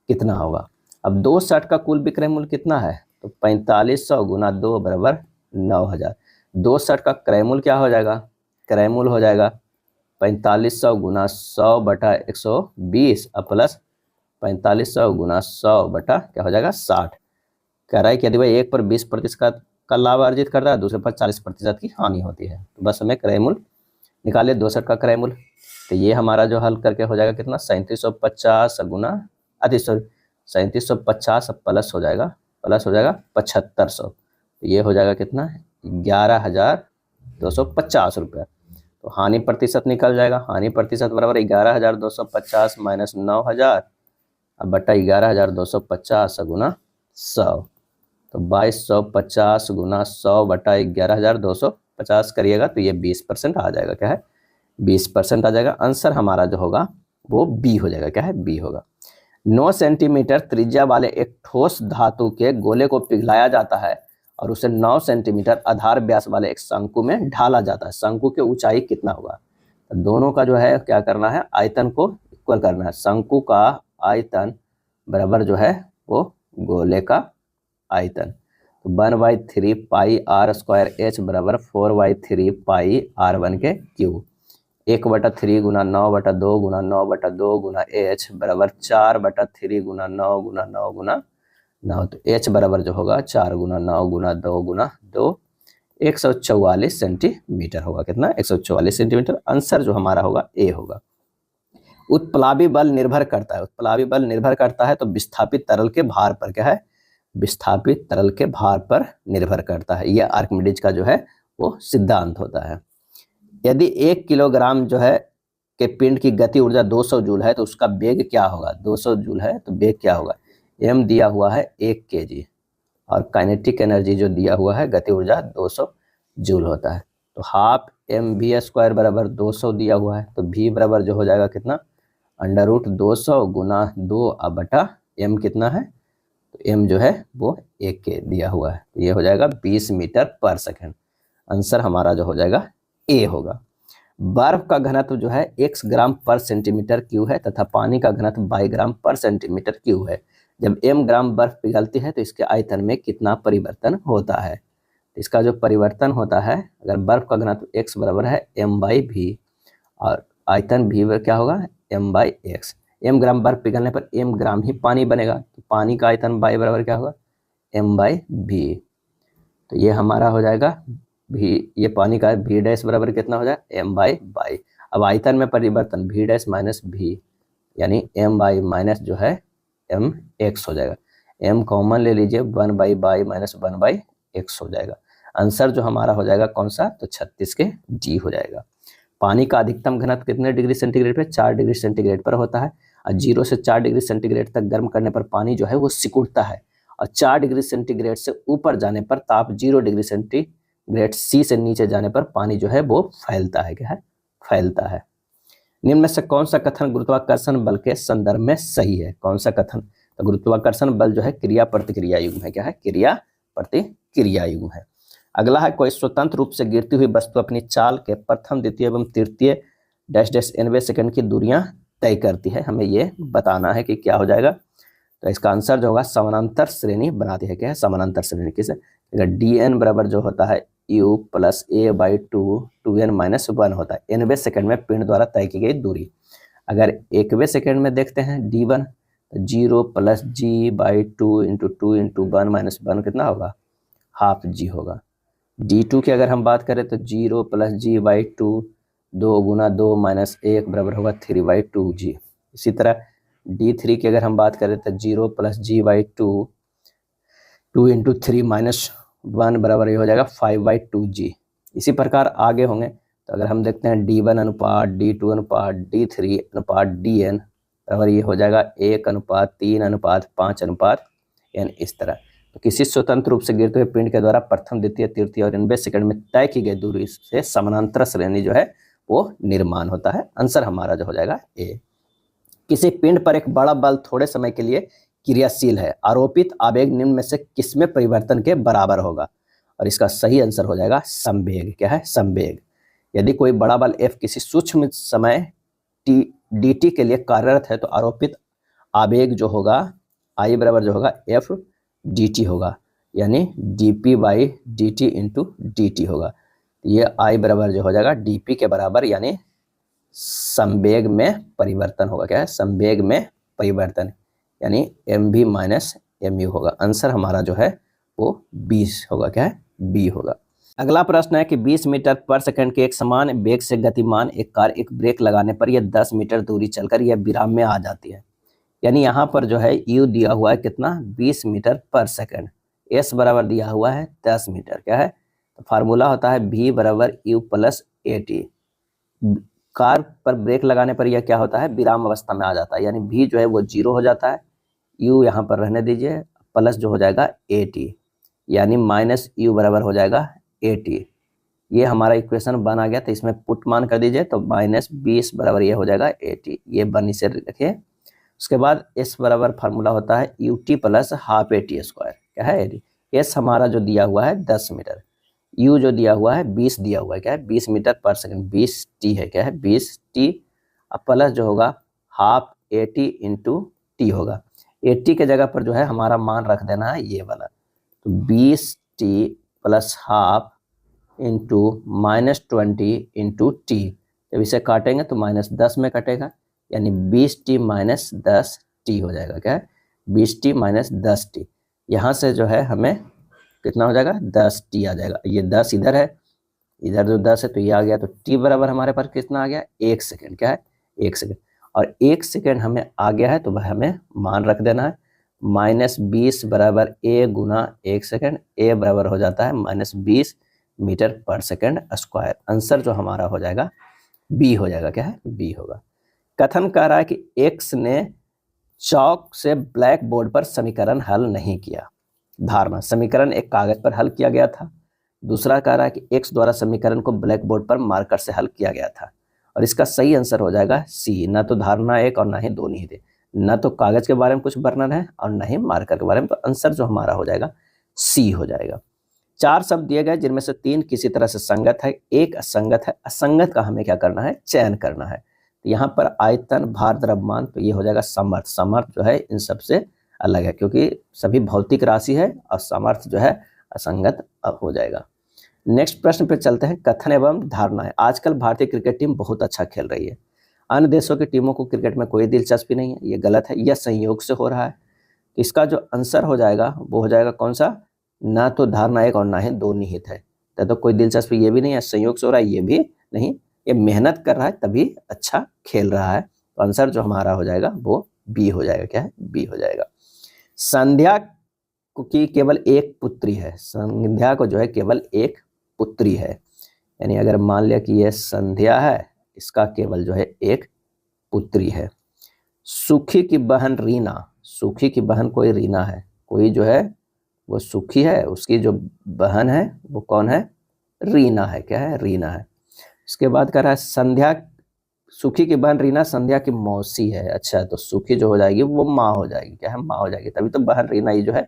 कितना होगा। अब 2 शर्ट का कुल विक्रय मूल्य कितना है, तो 4500 गुना 2 बराबर 9,000। 2 शर्ट का क्रय मूल्य क्या हो जाएगा, क्रय मूल्य हो जाएगा 4500 गुना 100 बटा 120 प्लस 4500 गुना 100 बटा क्या हो जाएगा 60। कह रहा है कि यदि वह एक पर 20% का लाभ अर्जित करता है दूसरे पर 40% की हानि होती है, तो बस हमें क्रय मूल्य निकालिए 2 शर्ट का क्रय मूल्य। तो ये हमारा जो हल करके हो जाएगा कितना 3750 गुना 3750 प्लस हो जाएगा 7500, तो ये हो जाएगा कितना 11,250 रुपये। तो हानि प्रतिशत निकल जाएगा, हानि प्रतिशत बराबर 11,250 माइनस 9,000 अब बटा 11,250 गुना 100, तो 2250 गुना 100 बटा 11,250 करिएगा तो ये 20% आ जाएगा, क्या है 20% आ जाएगा। आंसर हमारा जो होगा वो बी हो जाएगा, क्या है बी होगा। 9 सेंटीमीटर त्रिज्या वाले एक ठोस धातु के गोले को पिघलाया जाता है और उसे 9 सेंटीमीटर आधार व्यास वाले एक शंकु में ढाला जाता है। शंकु की ऊंचाई कितना होगा, तो दोनों का जो है क्या करना है आयतन को इक्वल करना है। शंकु का आयतन बराबर जो है वो गोले का आयतन, तो 1/3 पाई r² h बराबर 4/3 पाई r1 के क्यूब, 1/3 गुना 9/2 गुना 9/2 गुना h बराबर 4/3 गुना 9 गुना 9 गुना 9। तो h बराबर जो होगा 4 गुना 9 गुना 2 गुना 2, 144 सेंटीमीटर होगा। कितना? 144 सेंटीमीटर। आंसर जो हमारा होगा ए होगा। उत्प्लावी बल निर्भर करता है, उत्प्लावी बल निर्भर करता है तो विस्थापित तरल के भार पर। क्या है? विस्थापित तरल के भार पर निर्भर करता है। यह आर्किमिडीज का जो है वो सिद्धांत होता है। यदि 1 किलोग्राम जो है के पिंड की गति ऊर्जा 200 जूल है तो उसका वेग क्या होगा? 200 जूल है तो वेग क्या होगा? m दिया हुआ है 1 kg और काइनेटिक एनर्जी जो दिया हुआ है गति ऊर्जा 200 जूल होता है। तो हाफ mv² बराबर 200 दिया हुआ है तो v बराबर जो हो जाएगा कितना? √200 गुना 2 m कितना है? तो m जो है वो 1 के दिया हुआ है। तो ये हो जाएगा 20 मीटर पर सेकंड। आंसर हमारा जो हो जाएगा ए होगा। बर्फ का घनत्व जो है x ग्राम पर सेंटीमीटर क्यूब है तथा पानी का घनत्व 22 ग्राम पर सेंटीमीटर क्यूब है। जब m ग्राम बर्फ पिघलती है तो इसके आयतन में कितना परिवर्तन होता है? इसका जो परिवर्तन होता है, अगर बर्फ का घनत्व x बराबर है m/v और आयतन v क्या होगा? m/x। m ग्राम बर्फ पिघलने पर m ग्राम ही पानी बनेगा तो पानी का आयतन y बराबर क्या होगा? m/v। तो ये हमारा हो जाएगा v, ये पानी का v डैश बराबर कितना हो जाएगा? m/y। अब आयतन में परिवर्तन v डैश माइनस v यानी m/y माइनस जो है mx हो जाएगा। m कॉमन ले लीजिए, 1/y माइनस 1/x हो जाएगा। आंसर जो हमारा हो जाएगा कौन सा? तो 36 के जी हो जाएगा। पानी का अधिकतम घनत्व कितने डिग्री सेंटीग्रेड पे? 4 डिग्री सेंटीग्रेड पर होता है और 0 से 4 डिग्री सेंटीग्रेड तक गर्म करने पर पानी जो है वो सिकुड़ता है और 4 डिग्री सेंटीग्रेड से ऊपर जाने पर ताप 0 डिग्री सेंटीग्रेड सी से नीचे जाने पर पानी जो है वो फैलता है। क्या है? फैलता है। निम्न में से कौन सा कथन गुरुत्वाकर्षण बल के संदर्भ में सही है? कौन सा कथन? तो गुरुत्वाकर्षण बल जो है क्रिया प्रतिक्रिया युग्म है। क्या है? क्रिया प्रतिक्रिया युग्म है। अगला है, कोई स्वतंत्र रूप से गिरती हुई वस्तु अपनी चाल के प्रथम, द्वितीय एवं तृतीय डैश डैश nवें सेकंड की दूरियां तय करती है। हमें ये बताना है कि क्या हो जाएगा। तो इसका आंसर जो होगा समानांतर श्रेणी बनाती है। क्या है? समानांतर श्रेणी। किसे? अगर dn बराबर जो होता है u प्लस a/2 2n-1 होता है nवें सेकंड में पिंड द्वारा तय की गई दूरी। अगर 1वें सेकंड में देखते हैं d1 तो 0 प्लस g/2 इंटू 2 इंटू 1-1 कितना होगा? हाफ g होगा। d2 की अगर हम बात करें तो 0 प्लस g/2 2 गुना 2 माइनस 1 बराबर होगा 3/2g। इसी तरह d3 की अगर हम बात करें तो 0 प्लस g/2 2 इंटू 3-1 बराबर ये हो जाएगा 5/2g। इसी प्रकार आगे होंगे तो अगर हम देखते हैं d1 अनुपात d2 अनुपात d3 अनुपात dn बराबर ये हो जाएगा 1:3:5:n। इस तरह तो किसी स्वतंत्र रूप से गिरते हुए पिंड के द्वारा प्रथम, द्वितीय, तृतीय और nवें सेकंड में तय की गई दूरी से समानांतर श्रेणी जो है वो निर्माण होता है। आंसर हमारा जो हो जाएगा ए। किसी पिंड पर एक बड़ा बल थोड़े समय के लिए क्रियाशील है, आरोपित आवेग निम्न में से किसमें परिवर्तन के बराबर होगा? और इसका सही आंसर हो जाएगा संवेग। क्या है? संवेग। यदि कोई बड़ा बल F किसी सूक्ष्म समय dt के लिए कार्यरत है तो आरोपित आवेग जो होगा I बराबर जो होगा F dt होगा, यानी dp/dt इंटू dt होगा। ये I बराबर जो हो जाएगा dp के बराबर, यानी संवेग में परिवर्तन होगा। क्या है? संवेग में परिवर्तन, यानी mv माइनस mu होगा। आंसर हमारा जो है वो 20 होगा। क्या है? बी होगा। अगला प्रश्न है कि 20 मीटर पर सेकंड के एक समान वेग से गतिमान एक कार एक ब्रेक लगाने पर यह 10 मीटर दूरी चलकर यह विराम में आ जाती है। यानी यहाँ पर जो है u दिया हुआ है कितना? 20 मीटर पर सेकंड। s बराबर दिया हुआ है 10 मीटर। क्या है? तो फार्मूला होता है v बराबर u प्लस at। कार पर ब्रेक लगाने पर यह क्या होता है? विराम अवस्था में आ जाता है, यानी v जो है वो 0 हो जाता है, u यहाँ पर रहने दीजिए, प्लस जो हो जाएगा at, यानी माइनस u बराबर हो जाएगा at। ये हमारा इक्वेशन बन आ गया, तो इसमें पुट मान कर दीजिए तो -20 बराबर ये हो जाएगा 80। ये बन इसे रखिए। उसके बाद s बराबर फार्मूला होता है ut प्लस हाफ at²। क्या है? s हमारा जो दिया हुआ है 10 मीटर, u जो दिया हुआ है 20 दिया हुआ है। क्या है? 20 मीटर पर सेकंड, 20 t है। क्या है? 20 t। अब प्लस जो होगा हाफ at इंटू t होगा। 80 के जगह पर जो है हमारा मान रख देना है ये वाला, तो 20t plus half into -20 into t, जब इसे काटेंगे तो -10 में कटेगा, यानी 20t माइनस 10t हो जाएगा। क्या है? 20t minus 10t। यहाँ से जो है हमें कितना हो जाएगा? 10t आ जाएगा। ये 10 इधर है, इधर जो 10 है तो ये आ गया, तो t बराबर हमारे पास कितना आ गया? 1 सेकेंड। क्या है? 1 सेकेंड। और 1 सेकेंड हमें आ गया है तो वह हमें मान रख देना है। -20 बराबर a गुना 1 सेकेंड, a बराबर हो जाता है -20 मीटर पर सेकेंड स्क्वायर। आंसर जो हमारा हो जाएगा बी हो जाएगा। क्या है? बी होगा। कथन कह रहा है कि x ने चौक से ब्लैक बोर्ड पर समीकरण हल नहीं किया। धारणा, समीकरण एक कागज पर हल किया गया था। दूसरा कह रहा है कि x द्वारा समीकरण को ब्लैक बोर्ड पर मार्कर से हल किया गया था। और इसका सही आंसर हो जाएगा सी। न तो धारणा एक और ना ही दो नहीं थे, न तो कागज के बारे में कुछ वर्णन है और न ही मार्कर के बारे में। तो आंसर जो हमारा हो जाएगा सी हो जाएगा। 4 शब्द दिए गए जिनमें से 3 किसी तरह से संगत है, एक असंगत है। असंगत का हमें क्या करना है? चयन करना है। तो यहाँ पर आयतन, भार, द्रव्यमान, तो ये हो जाएगा समर्थ। समर्थ जो है इन सबसे अलग है क्योंकि सभी भौतिक राशि है, और समर्थ जो है असंगत अब हो जाएगा। नेक्स्ट प्रश्न पे चलते हैं। कथन एवं धारणाएं। आजकल भारतीय क्रिकेट टीम बहुत अच्छा खेल रही है। अन्य देशों की टीमों को क्रिकेट में कोई दिलचस्पी नहीं है, ये गलत है। यह संयोग से हो रहा है। इसका जो आंसर हो जाएगा वो हो जाएगा कौन सा? ना तो धारणा एक और ना ही दो निहित है। तो कोई दिलचस्पी ये भी नहीं है, संयोग से हो रहा है ये भी नहीं, ये मेहनत कर रहा है तभी अच्छा खेल रहा है। तो आंसर जो हमारा हो जाएगा वो बी हो जाएगा। क्या है? बी हो जाएगा। संध्या की केवल एक पुत्री है। संध्या को जो है केवल एक पुत्री है, यानी अगर मान लिया कि यह संध्या है, इसका केवल जो है एक पुत्री है। सुखी की बहन रीना, सुखी की बहन कोई रीना है, कोई जो है वो सुखी है, उसकी जो बहन है वो कौन है? रीना है। क्या है? रीना है। इसके बाद कह रहा है संध्या, सुखी की बहन रीना संध्या की मौसी है। अच्छा, तो सुखी जो हो जाएगी वो माँ हो जाएगी। क्या है? माँ हो जाएगी, तभी तो बहन रीना ये जो है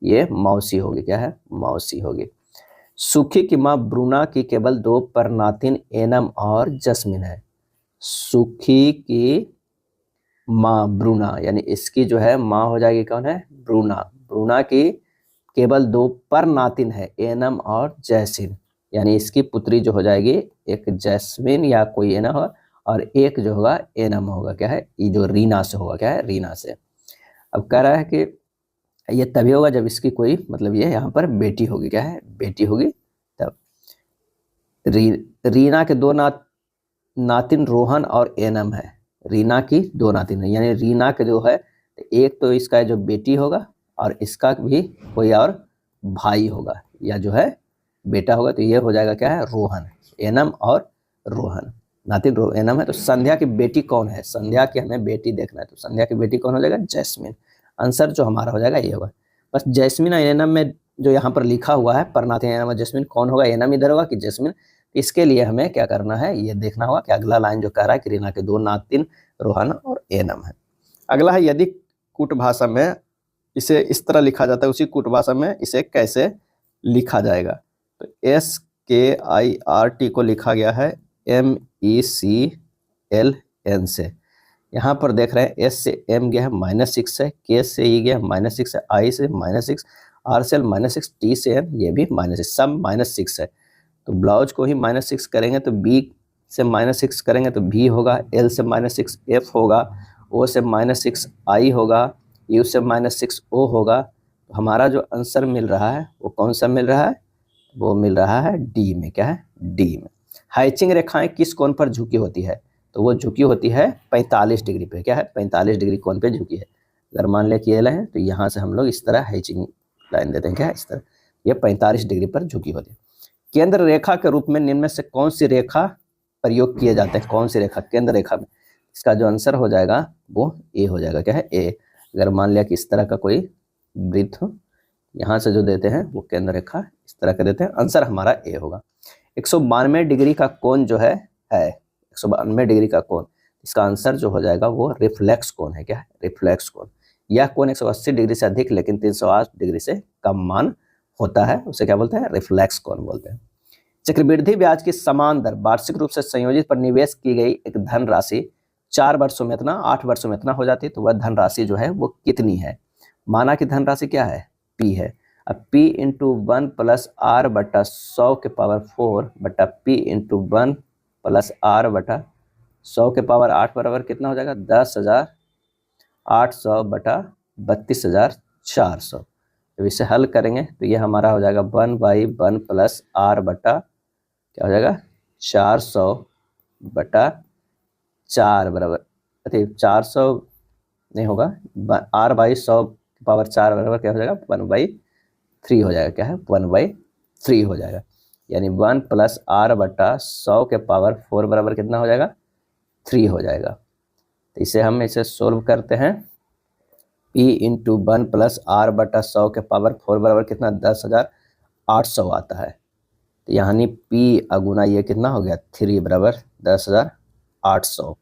ये मौसी होगी। क्या है? मौसी होगी। सुखी की माँ ब्रूना की केवल 2 परनातिन एनम और जस्मिन है। सुखी की माँ ब्रूना, यानी इसकी जो है माँ हो जाएगी कौन है? ब्रूना। ब्रूना की केवल 2 परनातिन है, एनम और जैसिन, यानी इसकी पुत्री जो हो जाएगी एक जैस्मिन या कोई एना होगा, और एक जो होगा एनम होगा। क्या है? ये जो रीना से होगा। क्या है? रीना से। अब कह रहा है कि ये तभी होगा जब इसकी कोई मतलब ये यहाँ पर बेटी होगी। क्या है? बेटी होगी तब। रीना के 2 नातिन रोहन और एनम है। रीना की 2 नातिन है, यानी रीना के जो है एक तो इसका जो बेटी होगा और इसका भी कोई और भाई होगा या जो है बेटा होगा। तो ये हो जाएगा क्या है? रोहन। एनम और रोहन, नातिन एनम है। तो संध्या की बेटी कौन है? संध्या की हमें बेटी देखना है, तो संध्या की बेटी कौन हो जाएगा? जैस्मिन। आंसर जो हमारा हो जाएगा ये होगा। बस जैस्मिन और एनम में जो यहाँ पर लिखा हुआ है परनातिन एनम और जैस्मिन, कौन होगा? एनम इधर होगा कि जैस्मिन? इसके लिए हमें क्या करना है? ये देखना होगा कि अगला लाइन जो कह रहा है कि रीना के 2 नातिन रोहन और एनम है। अगला है यदि कूट भाषा में इसे इस तरह लिखा जाता है, उसी कूट भाषा में इसे कैसे लिखा जाएगा? तो SKIRT को लिखा गया है MECLN से। यहाँ पर देख रहे हैं S से M गया है -6 है, K से E गया -6 है, I से -6, R से L -6, T से N ये भी -6, सब -6 है। तो ब्लाउज को ही -6 करेंगे तो B से -6 करेंगे तो B होगा, L से -6 F होगा, O से -6 I होगा, U से -6 O होगा। तो हमारा जो आंसर मिल रहा है वो कौन सा मिल रहा है? वो मिल रहा है डी में। क्या है? डी में। हैचिंग रेखाएं किस कोण पर झुकी होती है? तो वो झुकी होती है 45 डिग्री पे। क्या है? 45 डिग्री कोण पे झुकी है। अगर मान लिया कि ये लाइन है तो यहाँ से हम लोग इस तरह हैचिंग लाइन देते हैं। क्या है? इस तरह ये 45 डिग्री पर झुकी होती है। केंद्र रेखा के रूप में निम्न में से कौन सी रेखा प्रयोग किए जाते हैं? कौन सी रेखा केंद्र रेखा में? इसका जो आंसर हो जाएगा वो ए हो जाएगा। क्या है? ए। अगर मान लिया कि इस तरह का कोई वृत्त हो, यहाँ से जो देते हैं वो केंद्र रेखा इस तरह का देते हैं, आंसर हमारा ए होगा। 192 डिग्री का कोण जो है 192 डिग्री का कोण, इसका आंसर जो हो जाएगा वो रिफ्लेक्स कोण है। क्या है? रिफ्लेक्स कोण। यह कोण 180 डिग्री से अधिक लेकिन 308 डिग्री से कम मान होता है, उसे क्या बोलते हैं? रिफ्लेक्स कोण बोलते हैं। चक्रवृद्धि ब्याज की समान दर वार्षिक रूप से संयोजित पर निवेश की गई एक धनराशि 4 वर्षों में इतना, 8 वर्षों में इतना हो जाती है, तो वह धनराशि जो है वो कितनी है? माना कि धनराशि क्या है? P है। अब P इंटू 1 + R/100 के पावर 4 बटा P इंटू 1 प्लस आर बटा 100 के पावर 8 बराबर कितना हो जाएगा 10,800 बटा 32,400। जब इसे हल करेंगे तो ये हमारा हो जाएगा 1/1 प्लस आर बटा क्या हो जाएगा 400 बटा 4 बराबर 400 नहीं होगा, r/100 पावर 4 बराबर क्या हो जाएगा 1/3 हो जाएगा। क्या है 1/3 हो जाएगा, यानी 1 प्लस आर बटा 100 के पावर 4 बराबर कितना हो जाएगा 3 हो जाएगा। तो इसे सोल्व करते हैं। p इंटू 1 प्लस आर बटा 100 के पावर 4 बराबर कितना 10,800 आता है। तो यानी p अगुना ये कितना हो गया 3 बराबर 10,800।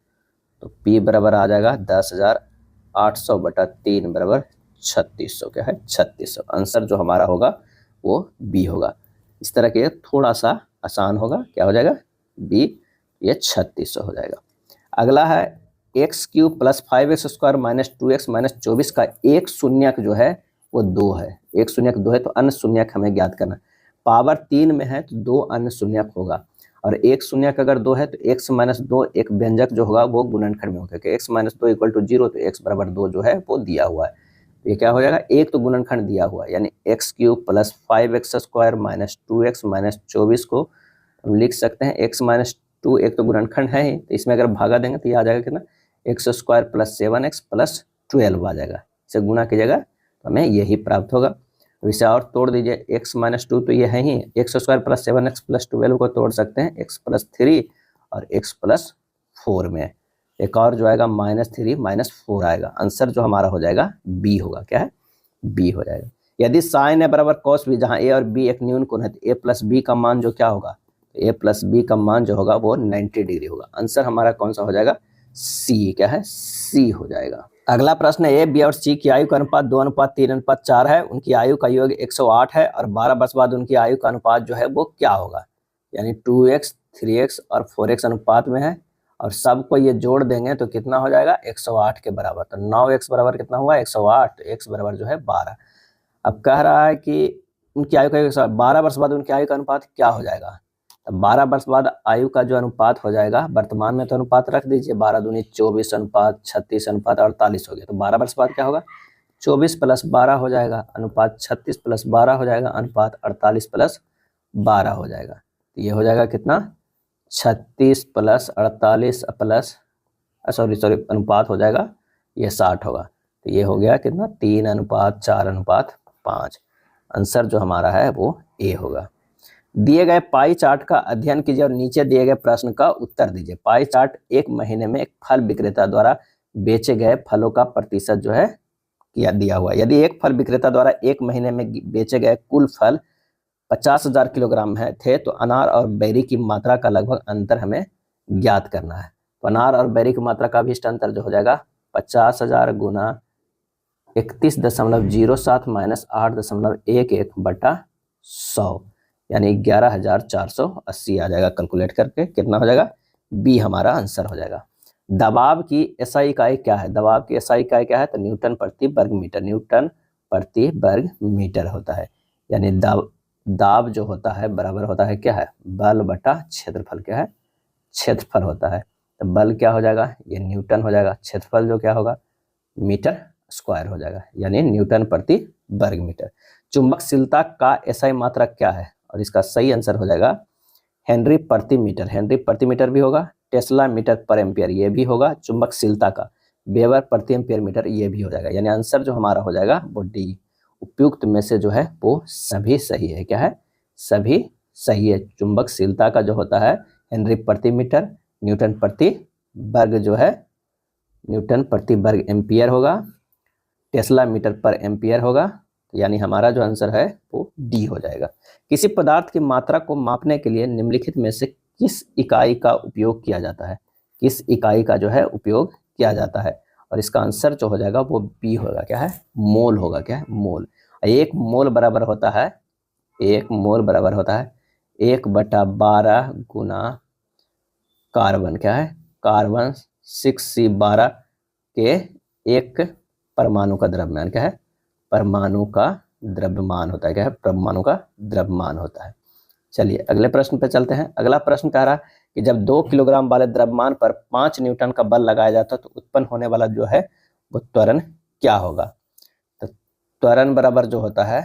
तो p बराबर आ जाएगा 10,800 बटा 3 बराबर 3600। क्या है 3600। आंसर जो हमारा होगा वो बी होगा। इस तरह के थोड़ा सा आसान होगा, क्या हो जाएगा बी, ये 3600 हो जाएगा। अगला है x³ plus 5x² minus 2x minus 24 का एक शून्यक जो है वो 2 है। एक शून्यक 2 है तो अन्य शून्यक हमें ज्ञात करना। पावर 3 में है तो 2 अन्य शून्यक होगा, और एक शून्यक अगर 2 है तो x माइनस 2 एक व्यंजक जो होगा वो गुणनखंड में होगा। x माइनस 2 इक्वल टू 0, तो x बराबर 2 जो है वो दिया हुआ है। तो ये क्या हो जाएगा, एक तो गुणनखंड दिया हुआ है, यानी x³ plus 5x² minus 2x minus 24 को हम लिख सकते हैं x माइनस 2, एक तो गुणनखंड है ही, तो इसमें अगर भागा देंगे तो ये आ जाएगा कितना x² प्लस 7x प्लस 12 आ जाएगा। इसे गुणा कीजिएगा तो हमें यही प्राप्त होगा। तो इसे और तोड़ दीजिए, x माइनस 2 तो ये है ही, x² प्लस 7x प्लस 12 को तोड़ सकते हैं x प्लस 3 और x प्लस 4 में। एक और जो आएगा -3 -4 आएगा। आंसर जो हमारा हो जाएगा बी होगा। क्या है बी हो जाएगा। यदि साइन ए बराबर कॉस बी, जहाँ ए और बी एक न्यून कोण है, तो ए प्लस बी का मान जो क्या होगा, ए प्लस बी का मान जो होगा वो 90 डिग्री होगा। आंसर हमारा कौन सा हो जाएगा सी। क्या है सी हो जाएगा। अगला प्रश्न है ए, बी और सी की आयु का अनुपात 2:3:4 है। उनकी आयु का योग 108 है और 12 वर्ष बाद उनकी आयु का अनुपात जो है वो क्या होगा, यानी 2x 3x और 4x अनुपात में है, और सबको ये जोड़ देंगे तो कितना हो जाएगा 108 के बराबर। तो 9x बराबर कितना हुआ 108, x बराबर जो है 12। अब कह रहा है कि उनकी आयु का 12 वर्ष बाद उनकी आयु का अनुपात क्या हो जाएगा। तो 12 वर्ष बाद आयु का जो अनुपात हो जाएगा, वर्तमान में तो अनुपात रख दीजिए, 12 दूनी 24 अनुपात 36 अनुपात 48 हो गया। तो 12 वर्ष बाद क्या होगा 24 प्लस 12 हो जाएगा, अनुपात 36 प्लस 12 हो जाएगा, अनुपात 48 प्लस 12 हो जाएगा। तो ये हो जाएगा कितना 36 प्लस 48 प्लस सॉरी अनुपात हो जाएगा ये 60 होगा। तो ये हो गया कितना 3:4:5। आंसर जो हमारा है वो ए होगा। दिए गए पाई चार्ट का अध्ययन कीजिए और नीचे दिए गए प्रश्न का उत्तर दीजिए। पाई चार्ट एक महीने में एक फल विक्रेता द्वारा बेचे गए फलों का प्रतिशत जो है किया दिया हुआ है। यदि एक फल विक्रेता द्वारा एक महीने में बेचे गए कुल फल 50,000 किलोग्राम थे, तो अनार और बेरी की मात्रा का लगभग अंतर हमें ज्ञात करना है। तो अनार और बेरी की मात्रा का अभिष्ट अंतर जो हो जाएगा 50,000 गुना 31.07 माइनस 8.11 बटा 100, यानी 11,480 आ जाएगा। कैलकुलेट करके कितना हो जाएगा बी हमारा आंसर हो जाएगा। दबाव की एसआई इकाई क्या है, दबाव की एसआई इकाई क्या है, तो न्यूटन प्रति वर्ग मीटर, न्यूटन प्रति वर्ग मीटर होता है। यानी दाब जो होता है बराबर होता है क्या है बल बटा क्षेत्रफल। क्या है क्षेत्रफल होता है। तो बल क्या हो जाएगा ये न्यूटन हो जाएगा, क्षेत्रफल जो क्या होगा मीटर स्क्वायर हो जाएगा, यानी न्यूटन प्रति वर्ग मीटर। चुंबकशीलता का एसआई मात्रक क्या है, और इसका सही आंसर हो जाएगा हेनरी प्रति मीटर। हेनरी प्रति मीटर भी होगा, टेस्ला मीटर पर एम्पियर ये भी होगा। चुंबकशीलता का वेबर प्रति एम्पियर मीटर ये भी हो जाएगा। यानी आंसर जो हमारा हो जाएगा वो डी। उपयुक्त में से जो है वो सभी सही है। क्या है सभी सही है। चुंबकशीलता का जो होता है हेनरी प्रति मीटर, न्यूटन प्रति वर्ग जो है न्यूटन प्रति वर्ग एम्पियर होगा, टेस्ला मीटर पर एम्पियर होगा। यानी हमारा जो आंसर है वो डी हो जाएगा। किसी पदार्थ की मात्रा को मापने के लिए निम्नलिखित में से किस इकाई का उपयोग किया जाता है, किस इकाई का जो है उपयोग किया जाता है, और इसका आंसर जो हो जाएगा वो बी होगा। क्या है मोल होगा। क्या है मोल। एक मोल बराबर होता है 1/12 गुना कार्बन। क्या है कार्बन 6C12 के एक परमाणु का द्रव्यमान। क्या है परमाणु का द्रव्यमान होता है। क्या है परमाणु का द्रव्यमान होता है। चलिए अगले प्रश्न पे चलते हैं। अगला प्रश्न कह रहा है कि जब 2 किलोग्राम वाले द्रव्यमान पर 5 न्यूटन का बल लगाया जाता है तो उत्पन्न होने वाला जो है वो त्वरण क्या होगा। तो त्वरण बराबर जो होता है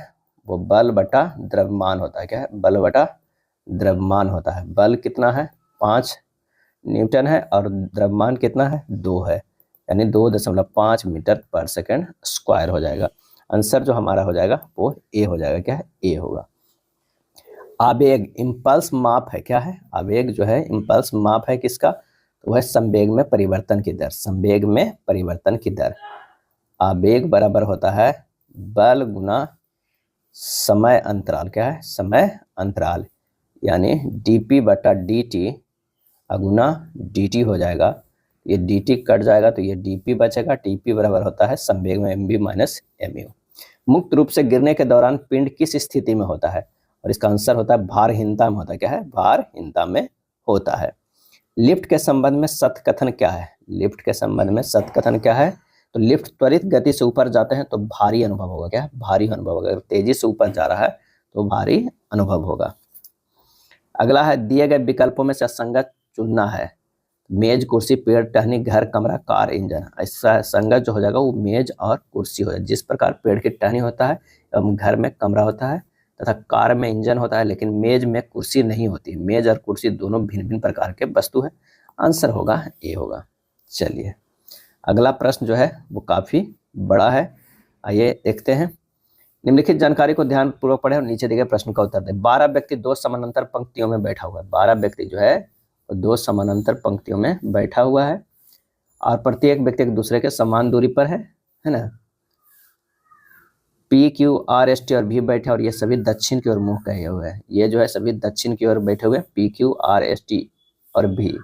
वो बल बटा द्रव्यमान होता है। क्या है? बल बटा द्रव्यमान होता है। बल कितना है? 5 न्यूटन है और द्रव्यमान कितना है? 2 है, यानी 2.5 मीटर पर सेकंड स्क्वायर हो जाएगा। आंसर जो हमारा हो जाएगा वो ए हो जाएगा। क्या है? ए होगा। आवेग इम्पल्स माप है। क्या है? आवेग जो है इम्पल्स माप है किसका? तो वह संवेग में परिवर्तन की दर। संवेग में परिवर्तन की दर। आवेग बराबर होता है बल गुना समय अंतराल। क्या है? समय अंतराल, यानी dp बटा dt गुना dt हो जाएगा। ये dt कट जाएगा तो ये dp बचेगा। dp बराबर होता है संवेग में mv माइनस mu। मुक्त रूप से गिरने के दौरान पिंड किस स्थिति में होता है? और इसका आंसर होता है भारहीनता में होता है। क्या है? भारहीनता में होता है। लिफ्ट के संबंध में सतकथन क्या है? लिफ्ट के संबंध में सतकथन क्या है? तो लिफ्ट त्वरित गति से ऊपर जाते हैं तो भारी अनुभव होगा। क्या है? भारी अनुभव होगा। अगर तेजी से ऊपर जा रहा है तो भारी अनुभव होगा। अगला है दिए गए विकल्पों में से असंगत चुनना है। मेज, कुर्सी, पेड़, टहनी, घर, कमरा, कार, इंजन। ऐसा संगत जो हो जाएगा वो मेज और कुर्सी हो जाएगा। जिस प्रकार पेड़ की टहनी होता है एवं घर में कमरा होता है तथा कार में इंजन होता है, लेकिन मेज में कुर्सी नहीं होती। मेज और कुर्सी दोनों भिन्न भिन्न प्रकार के वस्तु है। आंसर होगा ए होगा। चलिए अगला प्रश्न जो है वो काफी बड़ा है, आइए देखते हैं। निम्नलिखित जानकारी को ध्यानपूर्वक पढ़ें और नीचे दिए गए प्रश्न का उत्तर दें। 12 व्यक्ति 2 समानांतर पंक्तियों में बैठा हुआ है। 12 व्यक्ति जो है वो 2 समानांतर पंक्तियों में बैठा हुआ है और प्रत्येक व्यक्ति एक दूसरे के समान दूरी पर है ना। P, Q, R, S, T और भी बैठे और ये सभी दक्षिण की ओर मुंह किए हुए हैं। ये जो है सभी दक्षिण की ओर बैठे हुए हैं, P, Q, R, S, T और भी।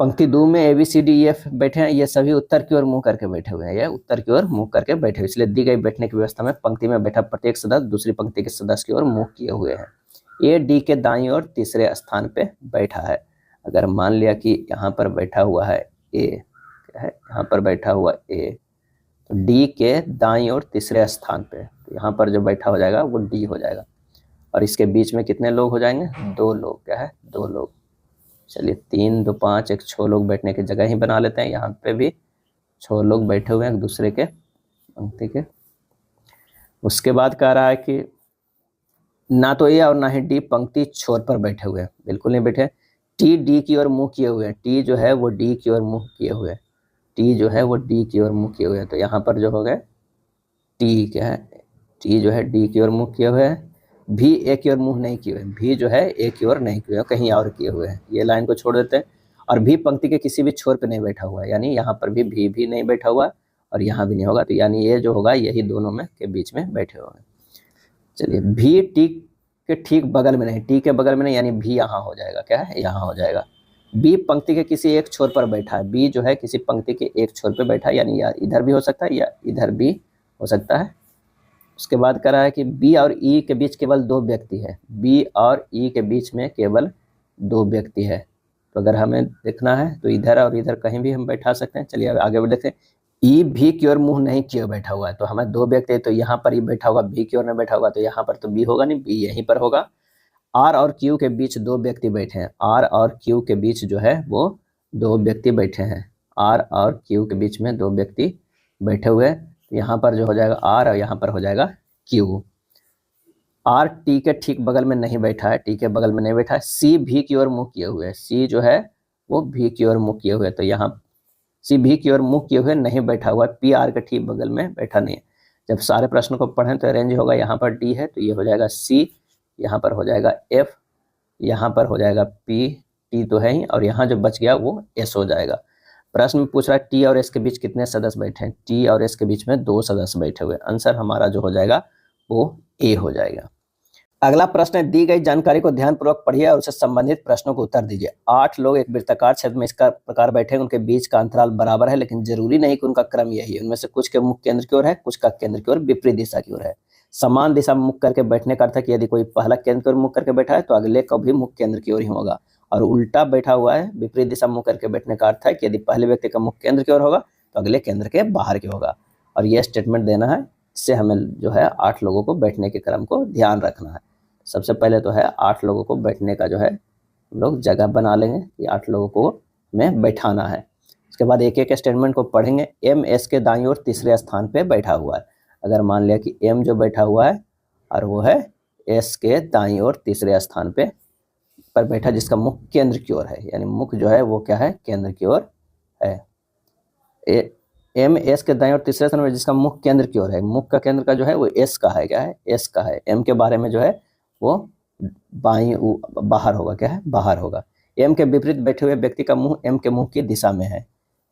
पंक्ति 2 में A, B, C, D, E, F बैठे हैं। ये सभी उत्तर की ओर मुंह करके बैठे हुए हैं। ये उत्तर की ओर मुंह करके बैठे हुए, इसलिए दी गई बैठने की व्यवस्था में पंक्ति में बैठा प्रत्येक सदस्य दूसरी पंक्ति के सदस्य की ओर मुंह किए हुए हैं। ए डी के दाईं ओर तीसरे स्थान पे बैठा है। अगर मान लिया कि यहाँ पर बैठा हुआ है ए, क्या है? यहाँ पर बैठा हुआ ए, तो डी के दाईं ओर तीसरे स्थान पे, तो यहाँ पर जो बैठा हो जाएगा वो डी हो जाएगा। और इसके बीच में कितने लोग हो जाएंगे? 2 लोग। क्या है? 2 लोग। चलिए 3, 2, 5 एक 6 लोग बैठने की जगह ही बना लेते हैं। यहाँ पे भी 6 लोग बैठे हुए हैं एक दूसरे के पंक्ति के। उसके बाद कह रहा है कि ना तो ए और ना ही डी पंक्ति छोर पर बैठे हुए हैं, बिल्कुल नहीं बैठे। टी डी की ओर मुंह किए हुए हैं। टी जो है वो डी की ओर मुंह किए हुए हैं। टी जो है वो डी की ओर मुंह किए हुए हैं, तो यहाँ पर जो हो गए टी, क्या है? टी जो है डी की ओर मुंह किए हुए हैं। भी ए की ओर मुंह नहीं किए हुए हैं। भी जो है ए की ओर नहीं किए हुए, कहीं और किए हुए हैं। ये लाइन को छोड़ देते हैं। और भी पंक्ति के किसी भी छोर पे नहीं बैठा हुआ है, यानी यहाँ पर भी नहीं बैठा हुआ और यहाँ भी नहीं होगा, तो यानी ये जो होगा यही दोनों में के बीच में बैठे हुए हैं। चलिए भी टी के ठीक बगल में नहीं, टी के बगल में नहीं, यानी भी यहाँ हो जाएगा। क्या है? यहाँ हो जाएगा। बी पंक्ति के किसी एक छोर पर बैठा है। बी जो है किसी पंक्ति के एक छोर पर बैठा है, यानी या इधर भी हो सकता है या इधर भी हो सकता है। उसके बाद कह रहा है कि बी और ई के बीच केवल 2 व्यक्ति है। बी और ई के बीच में केवल 2 व्यक्ति है। तो अगर हमें देखना है तो इधर और इधर कहीं भी हम बैठा सकते हैं। चलिए आगे बढ़ देखते हैं। ई भी की ओर मुंह नहीं किए बैठा हुआ है, तो हमें 2 व्यक्ति है, तो यहाँ पर ई बैठा होगा, बी की ओर नहीं बैठा होगा, तो यहाँ पर तो बी होगा नहीं, बी यहीं पर होगा। आर और क्यू के बीच 2 व्यक्ति बैठे हैं। आर और क्यू के बीच जो है वो 2 व्यक्ति बैठे हैं। आर और क्यू के बीच में 2 व्यक्ति बैठे हुए हैं, तो यहाँ पर जो हो जाएगा आर और यहाँ पर हो जाएगा क्यू। आर टी के ठीक बगल में नहीं बैठा है, टी के बगल में नहीं बैठा है। सी भी की ओर मुंह किए हुए है। सी जो है वो भी की ओर मुंह किए हुए, तो यहाँ सी भी की ओर मुंह किए हुए नहीं बैठा हुआ है। पी आर के ठीक बगल में बैठा नहीं है। जब सारे प्रश्न को पढ़ें तो रेंज होगा, यहाँ पर डी है तो ये हो जाएगा सी, यहाँ पर हो जाएगा एफ, यहाँ पर हो जाएगा पी, टी तो है ही, और यहाँ जो बच गया वो एस हो जाएगा। प्रश्न में पूछ रहा है टी और एस के बीच कितने सदस्य बैठे हैं। टी और एस के बीच में 2 सदस्य बैठे हुए। आंसर हमारा जो हो जाएगा वो ए हो जाएगा। अगला प्रश्न है दी गई जानकारी को ध्यानपूर्वक पढ़िए और उससे संबंधित प्रश्नों को उत्तर दीजिए। 8 लोग एक वृत्ताकार क्षेत्र में इस प्रकार बैठे हैं, उनके बीच का अंतराल बराबर है, लेकिन जरूरी नहीं कि उनका क्रम यही है। उनमें से कुछ के मुख केंद्र की ओर है, कुछ का केंद्र की ओर विपरीत दिशा की ओर है। समान दिशा में मुख करके बैठने का अर्थ है कि यदि कोई पहला केंद्र की ओर मुख करके बैठा है तो अगले का भी मुख केंद्र की ओर ही होगा, और उल्टा बैठा हुआ है विपरीत दिशा मुख करके बैठने का अर्थ है कि यदि पहले व्यक्ति का मुख केंद्र की ओर होगा तो अगले केंद्र के बाहर की होगा। और यह स्टेटमेंट देना है, इससे हमें जो है 8 लोगों को बैठने के क्रम को ध्यान रखना है। सबसे पहले तो है 8 लोगों को बैठने का जो है हम लोग जगह बना लेंगे कि 8 लोगों को में बैठाना है। उसके बाद एक एक स्टेटमेंट को पढ़ेंगे। एम एस के दाईं ओर तीसरे स्थान पे बैठा हुआ है। अगर मान लिया कि एम जो बैठा हुआ है और वो है एस के दाईं ओर तीसरे स्थान पे पर बैठा, जिसका मुख केंद्र की ओर है, यानी मुख जो है वो क्या है, केंद्र की ओर है। एम एस के दाईं ओर तीसरे स्थान पर जिसका मुख केंद्र की ओर है, मुख का केंद्र का जो है वो एस का है, क्या है, एस का है। एम के बारे में जो है वो बाहर होगा, क्या है, बाहर होगा। एम के विपरीत बैठे हुए व्यक्ति का मुंह एम के मुंह की दिशा में है,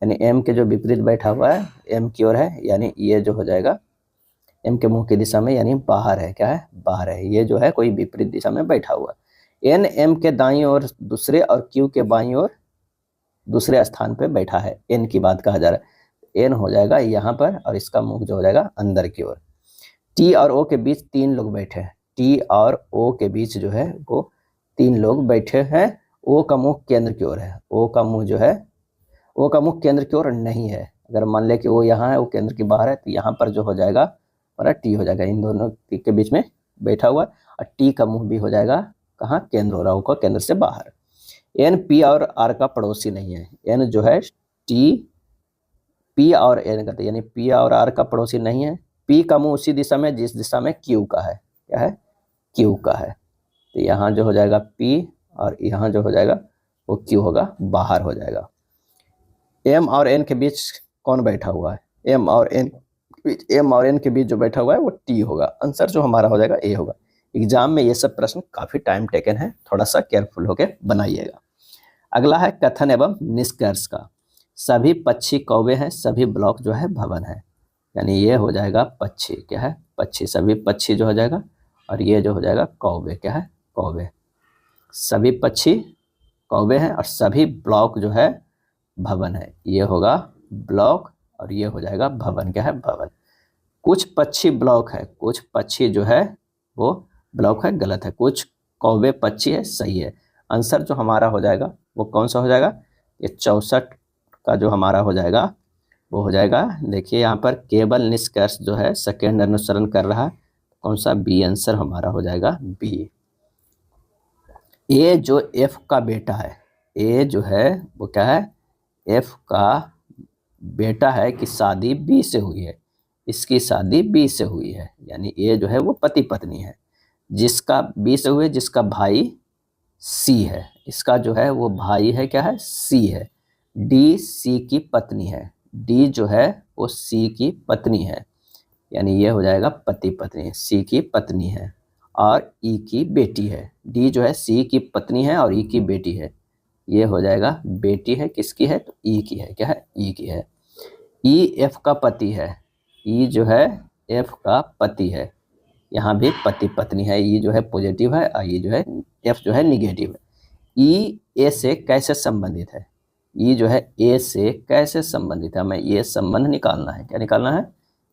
यानी एम के जो विपरीत बैठा हुआ है एम की ओर है, यानी ये जो हो जाएगा एम के मुंह की दिशा में, यानी बाहर है, क्या है, बाहर है। ये जो है कोई विपरीत दिशा में बैठा हुआ। एन एम के दाईं ओर दूसरे और क्यू के बाईं ओर दूसरे स्थान पे बैठा है। एन की बात कहा जा रहा है, एन हो जाएगा यहाँ पर और इसका मुख जो हो जाएगा अंदर की ओर। टी और ओ के बीच 3 लोग बैठे हैं। टी और ओ के बीच जो है वो 3 लोग बैठे हैं। ओ का मुख केंद्र की ओर है। ओ का मुंह जो है, ओ का मुख केंद्र की ओर नहीं है। अगर मान ले कि वो यहाँ है, वो केंद्र के बाहर है, तो यहाँ पर जो हो जाएगा हमारा टी हो जाएगा। इन दोनों के बीच में बैठा हुआ और टी का मुंह भी हो जाएगा कहाँ, केंद्र हो रहा होगा, केंद्र से बाहर। एन पी और आर का पड़ोसी नहीं है। एन जो है टी पी और एन का, यानी पी और आर का पड़ोसी नहीं है। पी का मुंह उसी दिशा में जिस दिशा में क्यू का है, क्या है, क्यू का है। तो यहाँ जो हो जाएगा पी और यहाँ जो हो जाएगा वो क्यू होगा, बाहर हो जाएगा। एम और एन के बीच कौन बैठा हुआ है, एम और एन के बीच जो बैठा हुआ है वो टी होगा। आंसर जो हमारा हो जाएगा ए होगा। एग्जाम में ये सब प्रश्न काफी टाइम टेकन है, थोड़ा सा केयरफुल होके बनाइएगा। अगला है कथन एवं निष्कर्ष का। सभी पक्षी कौवे हैं, सभी ब्लॉक जो है भवन है, यानी ये हो जाएगा पक्षी, क्या है, पक्षी, सभी पक्षी जो हो जाएगा और ये जो हो जाएगा कौवे, क्या है, कौवे। सभी पक्षी कौवे हैं और सभी ब्लॉक जो है भवन है, ये होगा ब्लॉक और ये हो जाएगा भवन, क्या है, भवन। कुछ पक्षी ब्लॉक है, कुछ पक्षी जो है वो ब्लॉक है, गलत है। कुछ कौवे पक्षी है, सही है। आंसर जो हमारा हो जाएगा वो कौन सा हो जाएगा, ये 64 का जो हमारा हो जाएगा वो हो जाएगा, देखिए यहाँ पर केवल निष्कर्ष जो है सेकेंड अनुसरण कर रहा है, कौन सा, बी। आंसर हमारा हो जाएगा बी। ए जो एफ का बेटा है, ए जो है वो क्या है, एफ का बेटा है कि शादी बी से हुई है, इसकी शादी बी से हुई है, यानी ए जो है वो पति पत्नी है। जिसका बी से हुए, जिसका भाई सी है, इसका जो है वो भाई है, क्या है, सी है। डी सी की पत्नी है, डी जो है वो सी की पत्नी है, यानी ये हो जाएगा पति पत्नी, सी की पत्नी है और ई की बेटी है। डी जो है सी की पत्नी है और ई की बेटी है, ये हो जाएगा बेटी है, किसकी है, तो ई की है, क्या है, ई की है। ई एफ का पति है, ई जो है एफ का पति है, यहाँ भी पति पत्नी है। ई जो है पॉजिटिव है और ई जो है एफ जो है निगेटिव है। ई ए से कैसे संबंधित है, ई जो है ए से कैसे संबंधित है, हमें ये संबंध निकालना है, क्या निकालना है,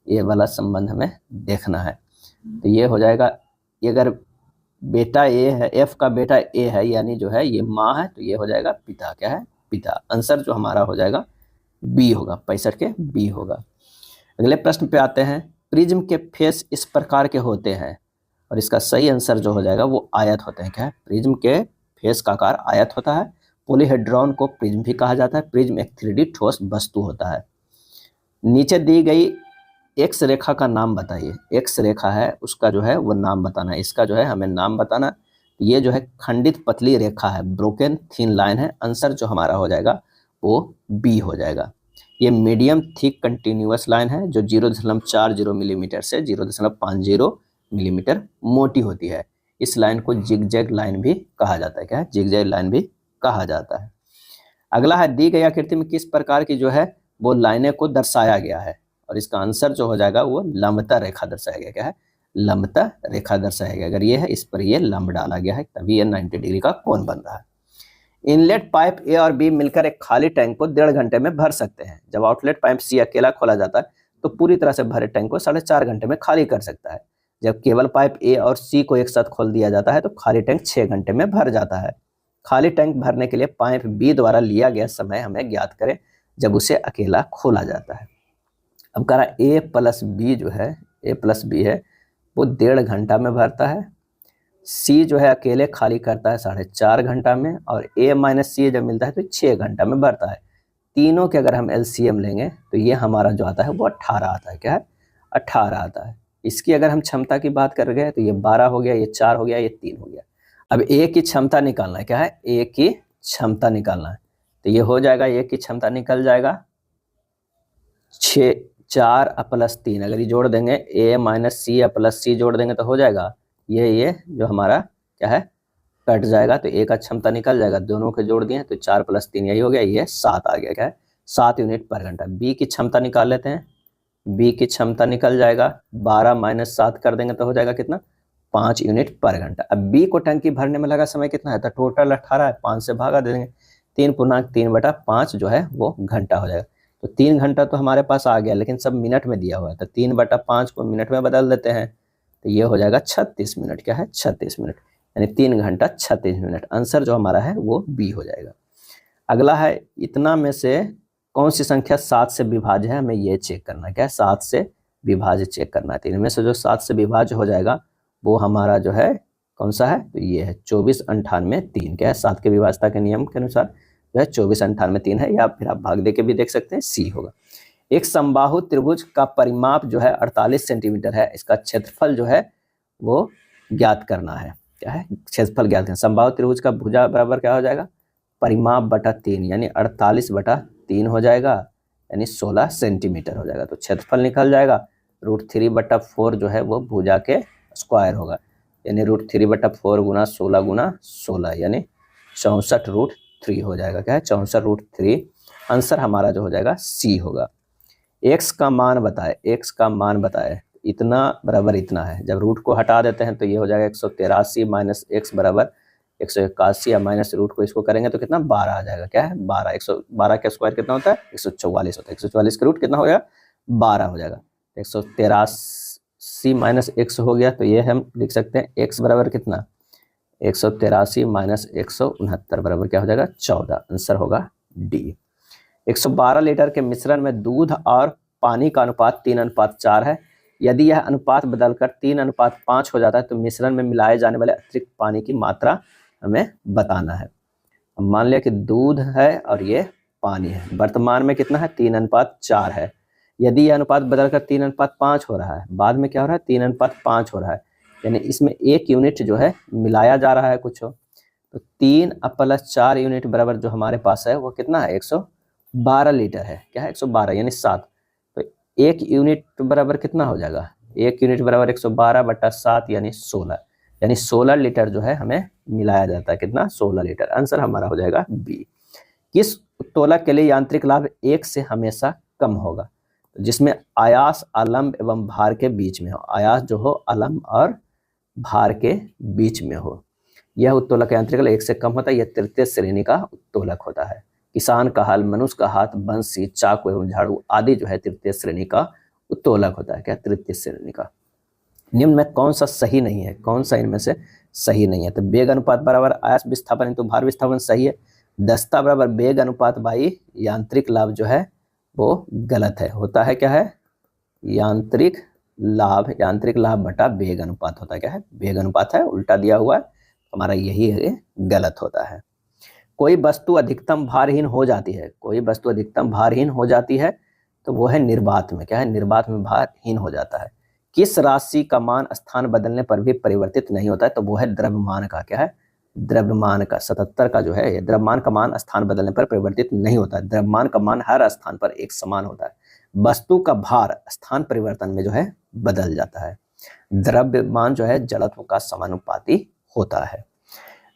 ये वाला संबंध हमें देखना है। तो ये हो जाएगा, अगर बेटा ए है, एफ का बेटा ए है, यानी जो है ये माँ है, तो ये हो जाएगा पिता, क्या है, पिता। आंसर जो हमारा हो जाएगा बी होगा, 65 के बी होगा। अगले प्रश्न पे आते हैं। प्रिज्म के फेस इस प्रकार के होते हैं और इसका सही आंसर जो हो जाएगा वो आयत होते हैं, क्या है, प्रिज्म के फेस का आकार आयत होता है। पॉलीहेड्रॉन को प्रिज्म भी कहा जाता है। प्रिज्म एक 3D ठोस वस्तु होता है। नीचे दी गई एक्स रेखा का नाम बताइए। एक्स रेखा है उसका जो है वो नाम बताना है, इसका जो है हमें नाम बताना। ये जो है खंडित पतली रेखा है, ब्रोकन थिन लाइन है। आंसर जो हमारा हो जाएगा वो बी हो जाएगा। ये मीडियम थिक कंटिन्यूअस लाइन है जो 0.40 मिलीमीटर से 0.50 मिलीमीटर मोटी होती है। इस लाइन को जिगजैग लाइन भी कहा जाता है, क्या है, जिगजैग लाइन भी कहा जाता है। अगला है, दी गई आकृति में किस प्रकार की जो है वो लाइनें को दर्शाया गया है और इसका आंसर जो हो जाएगा वो लंबता रेखा दर्शाया गया, क्या है, लंबता रेखा दर्शाया गया। अगर ये है, इस पर ये लंब डाला गया है, तभी ये 90 डिग्री का कोण बन रहा है। इनलेट पाइप ए और बी मिलकर एक खाली टैंक को 1.5 घंटे में भर सकते हैं। जब आउटलेट पाइप सी अकेला खोला जाता है तो पूरी तरह से भरे टैंक को 4.5 घंटे में खाली कर सकता है। जब केवल पाइप ए और सी को एक साथ खोल दिया जाता है तो खाली टैंक 6 घंटे में भर जाता है। खाली टैंक भरने के लिए पाइप बी द्वारा लिया गया समय हमें ज्ञात करें जब उसे अकेला खोला जाता है। अब कह रहा ए प्लस बी जो है, ए प्लस बी है वो 1.5 घंटा में भरता है सी जो है अकेले खाली करता है 4.5 घंटा में, और ए माइनस सी जब मिलता है तो 6 घंटा में भरता है। तीनों के अगर हम एलसीएम लेंगे तो ये हमारा जो आता है वो 18 आता है। क्या है? 18 आता है। इसकी अगर हम क्षमता की बात कर रहे हैं तो ये 12 हो गया, ये 4 हो गया, ये 3 हो गया। अब ए की क्षमता निकालना है। क्या है? ए की क्षमता निकालना है। तो ये हो जाएगा, ए की क्षमता निकल जाएगा 4 प्लस 3, अगर ये जोड़ देंगे ए माइनस सी प्लस सी जोड़ देंगे तो हो जाएगा ये जो हमारा क्या है कट जाएगा, तो ए का क्षमता निकल जाएगा। दोनों के जोड़ दिए तो 4 प्लस 3 यही हो गया, ये 7 आ गया। क्या है? 7 यूनिट पर घंटा। बी की क्षमता निकाल लेते हैं। बी की क्षमता निकल जाएगा 12 माइनस 7 कर देंगे तो हो जाएगा कितना? 5 यूनिट पर घंटा। अब बी को टंकी भरने में लगा समय कितना है? तो टोटल 18 है, 5 से भागा देंगे, 3×3/5 जो है वो घंटा हो जाएगा। तो 3 घंटा तो हमारे पास आ गया, लेकिन सब मिनट में दिया हुआ है, तो 3/5 को मिनट में बदल देते हैं तो ये हो जाएगा 36 मिनट। क्या है? 36 मिनट, यानी 3 घंटा 36 मिनट। आंसर जो हमारा है वो बी हो जाएगा। अगला है, इतना में से कौन सी संख्या 7 से विभाज्य है? हमें ये चेक करना है। क्या है? 7 से विभाज्य चेक करना है। तो इनमें से जो 7 से विभाज्य हो जाएगा वो हमारा जो है कौन सा है? तो ये है 24, 98, 3। क्या है? 7 के विभाज्यता के नियम के अनुसार जो है 24, 98, 3 है, या फिर आप भाग दे के भी देख सकते हैं, सी होगा। एक समबाहु त्रिभुज का परिमाप जो है 48 सेंटीमीटर है, इसका क्षेत्रफल जो है वो ज्ञात करना है। क्या है? क्षेत्रफल ज्ञात करना। समबाहु त्रिभुज का भुजा बराबर क्या हो जाएगा? परिमाप बटा 3, यानी 48/3 हो जाएगा, यानी 16 सेंटीमीटर हो जाएगा। तो क्षेत्रफल निकल जाएगा, √3/4 जो है वो भुजा के स्क्वायर होगा, यानी √3/4 गुना 16 गुना 16, यानी 64√3 हो जाएगा। क्या है? 64√3। आंसर हमारा जो हो जाएगा सी होगा। एक्स का मान बताए, एक्स का मान बताए, इतना बराबर इतना है। जब रूट को हटा देते हैं तो ये हो जाएगा 183 माइनस एक्स बराबर 181, या माइनस रूट को इसको करेंगे तो कितना? 12 आ जाएगा। क्या है? 12। 112 का स्क्वायर कितना होता है? 144 होता है। 144 का रूट कितना हो जाएगा? 12 हो जाएगा। 183 माइनस एक्स हो गया, तो ये हम लिख सकते हैं एक्स बराबर कितना? 183 माइनस 169 बराबर क्या हो जाएगा? 14। आंसर होगा डी। 112 लीटर के मिश्रण में दूध और पानी का अनुपात 3:4 है। यदि यह अनुपात बदलकर 3:5 हो जाता है तो मिश्रण में मिलाए जाने वाले अतिरिक्त पानी की मात्रा हमें बताना है। अब मान लिया कि दूध है और ये पानी है, वर्तमान में कितना है? 3:4 है। यदि यह अनुपात बदलकर 3:5 हो रहा है, बाद में क्या हो रहा है? 3:5 हो रहा है, यानी इसमें 1 यूनिट जो है मिलाया जा रहा है कुछ हो, तो 3 + 4 यूनिट बराबर जो हमारे पास है वो कितना है? 112 लीटर है। क्या है? 112 यानी 7। तो 1 यूनिट बराबर कितना हो जाएगा? 1 यूनिट बराबर 112/7 यानी 16, यानी 16 लीटर जो है हमें मिलाया जाता है। कितना? 16 लीटर। आंसर हमारा हो जाएगा बी। किस उत्तोलक के लिए यांत्रिक लाभ 1 से हमेशा कम होगा? तो जिसमें आयास अलंब एवं भार के बीच में हो। आयास जो हो अलंब और भार के बीच में हो, यह उत्तोलक यांत्रिक लाभ 1 से कम होता है। यह तृतीय श्रेणी का उत्तोलक होता है। किसान का हल, मनुष्य का हाथ, बंसी, चाकू एवं झाड़ू आदि जो है तृतीय श्रेणी का उत्तोलक होता है। क्या? तृतीय श्रेणी का। निम्न में कौन सा सही नहीं है? कौन सा इनमें से सही नहीं है? तो वेग अनुपात बराबर आयास विस्थापन इंटू भार विस्थापन सही है। दस्ता बराबर वेग अनुपात बाई यांत्रिक लाभ जो है वो गलत है। होता है क्या है? यांत्रिक लाभ बटा वेग अनुपात होता है। क्या है? वेग अनुपात है, उल्टा दिया हुआ है, हमारा यही है, गलत होता है। कोई वस्तु अधिकतम भारहीन हो जाती है, कोई वस्तु अधिकतम भारहीन हो जाती है तो वो है निर्वात में। क्या है? निर्वात में भारहीन हो जाता है। किस राशि का मान स्थान बदलने पर भी परिवर्तित नहीं होता है? तो वो है द्रव्यमान का। क्या है? द्रव्यमान का। 77 का जो है, द्रव्यमान का मान स्थान बदलने पर परिवर्तित नहीं होता है। द्रव्यमान का मान हर स्थान पर एक समान होता है। वस्तु का भार स्थान परिवर्तन में जो है बदल जाता है। द्रव्यमान जो है जड़त्व का समानुपाती होता है।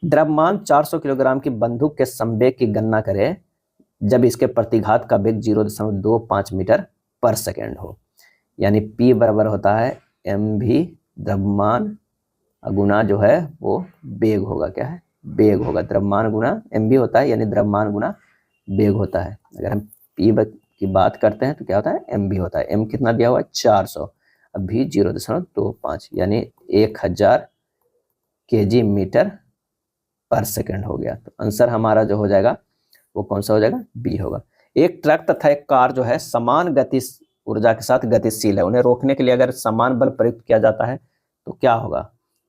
द्रव्यमान 400 किलोग्राम की बंदूक के संवेग की गणना करें जब इसके प्रतिघात का वेग 0.25 मीटर पर सेकेंड हो, यानी P बराबर होता है mv द्रव्यमान गुना जो है वो वेग होगा। क्या है? वेग होगा। द्रव्यमान गुना mv होता है, यानी द्रव्यमान गुना वेग होता है। अगर हम P की बात करते हैं तो क्या होता है? mv होता है। m कितना दिया हुआ है? 400, अब v 0.25 यानी 1000 kg मीटर पर सेकंड हो गया। तो आंसर हमारा जो हो जाएगा वो कौन सा हो जाएगा? बी होगा। एक ट्रक तथा एक कार जो है समान गति ऊर्जा के साथ गतिशील है, उन्हें रोकने के लिए अगर समान बल प्रयुक्त किया जाता है तो क्या होगा?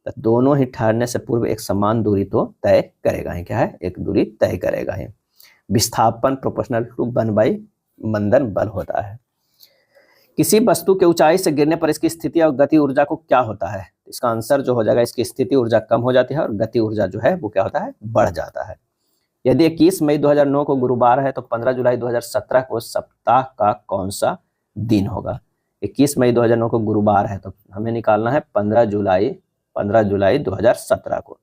तो दोनों ही ठहरने से पूर्व एक समान दूरी तो तय करेगा ही। क्या है? एक दूरी तय करेगा ही। विस्थापन प्रोपोर्शनल टू 1/, मंदन बल होता है। किसी वस्तु के ऊंचाई से गिरने पर इसकी स्थिति और गति ऊर्जा को क्या होता है? इसका आंसर जो हो जाएगा, इसकी स्थिति ऊर्जा कम हो जाती है और गति ऊर्जा जो है वो क्या होता है? बढ़ जाता है। यदि 21 मई 2009 को गुरुवार है तो 15 जुलाई 2017 को सप्ताह का कौन सा दिन होगा? 21 मई 2009 को गुरुवार है तो हमें निकालना है 15 जुलाई 2017 को।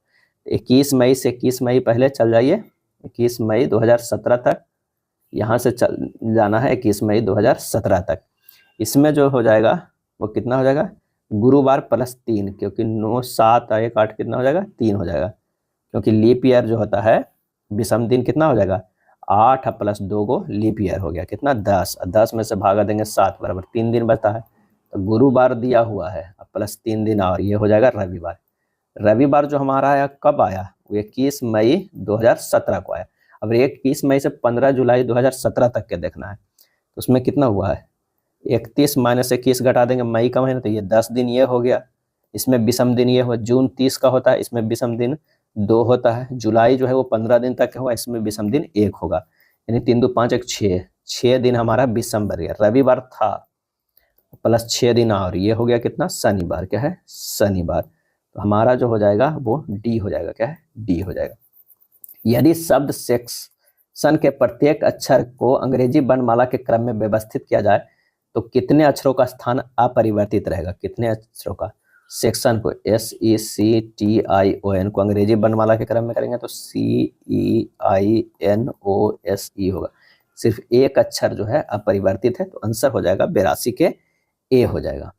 21 मई से 21 मई पहले चल जाइए, 21 मई 2017 तक, यहाँ से चल जाना है 21 मई 2017 तक। इसमें जो हो जाएगा वो कितना हो जाएगा? गुरुवार प्लस 3, क्योंकि 9 7 1 8 कितना हो जाएगा? 3 हो जाएगा, क्योंकि लीप ईयर जो होता है विषम दिन कितना हो जाएगा? 8 प्लस 2 को लीप ईयर हो गया, कितना? 10। 10 में से भागा देंगे 7 बराबर 3 दिन बचता है। तो गुरुवार दिया हुआ है प्लस 3 दिन और ये हो जाएगा रविवार। रविवार जो हमारा आया कब आया? वो 21 मई 2017 को आया। अब 21 मई से 15 जुलाई 2017 तक के देखना है, तो उसमें कितना हुआ है? 31 माइनस 21 घटा देंगे, मई का महीना तो ये 10 दिन ये हो गया। इसमें विषम दिन ये हुआ। जून 30 का होता है, इसमें विषम दिन 2 होता है। जुलाई जो है वो 15 दिन तक हुआ, इसमें विषम दिन 1 होगा, यानी 3 2 5 1 6 दिन हमारा विषम बन गया। रविवार था प्लस 6 दिन और ये हो गया कितना? शनिवार। क्या है? शनिवार। तो हमारा जो हो जाएगा वो डी हो जाएगा। क्या है? डी हो जाएगा। यदि शब्द सेक्शन के प्रत्येक अक्षर को अंग्रेजी वर्णमाला के क्रम में व्यवस्थित किया जाए तो कितने अक्षरों का स्थान अपरिवर्तित रहेगा? कितने अक्षरों का? सेक्शन को SECTION को अंग्रेजी वर्णमाला के क्रम में करेंगे तो CEINOSE होगा। सिर्फ एक अक्षर जो है अपरिवर्तित है, तो आंसर हो जाएगा 82 के ए हो जाएगा।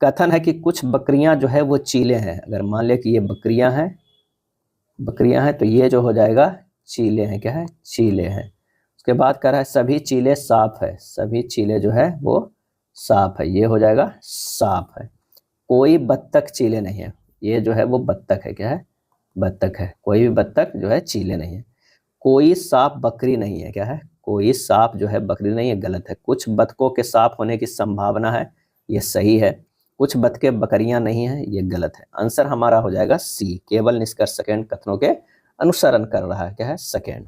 कथन है कि कुछ बकरियां जो है वो चीले हैं। अगर मान ले कि ये बकरियां हैं तो ये जो हो जाएगा चीले हैं। क्या है? चीले हैं। उसके बाद कह रहा है सभी चीले साफ है। सभी चीले जो है वो साफ है, ये हो जाएगा साफ है। कोई बत्तख चीले नहीं है, ये जो है वो बत्तख है। क्या है? बत्तख है। कोई भी बत्तख जो है चीले नहीं है। कोई सांप बकरी नहीं है। क्या है? कोई सांप जो है बकरी नहीं है, गलत है। कुछ बतखों के सांप होने की संभावना है, ये सही है। कुछ बतखें बकरियां नहीं है, ये गलत है। आंसर हमारा हो जाएगा सी, केवल निष्कर्ष सेकेंड कथनों के अनुसरण कर रहा है। क्या है? सेकेंड।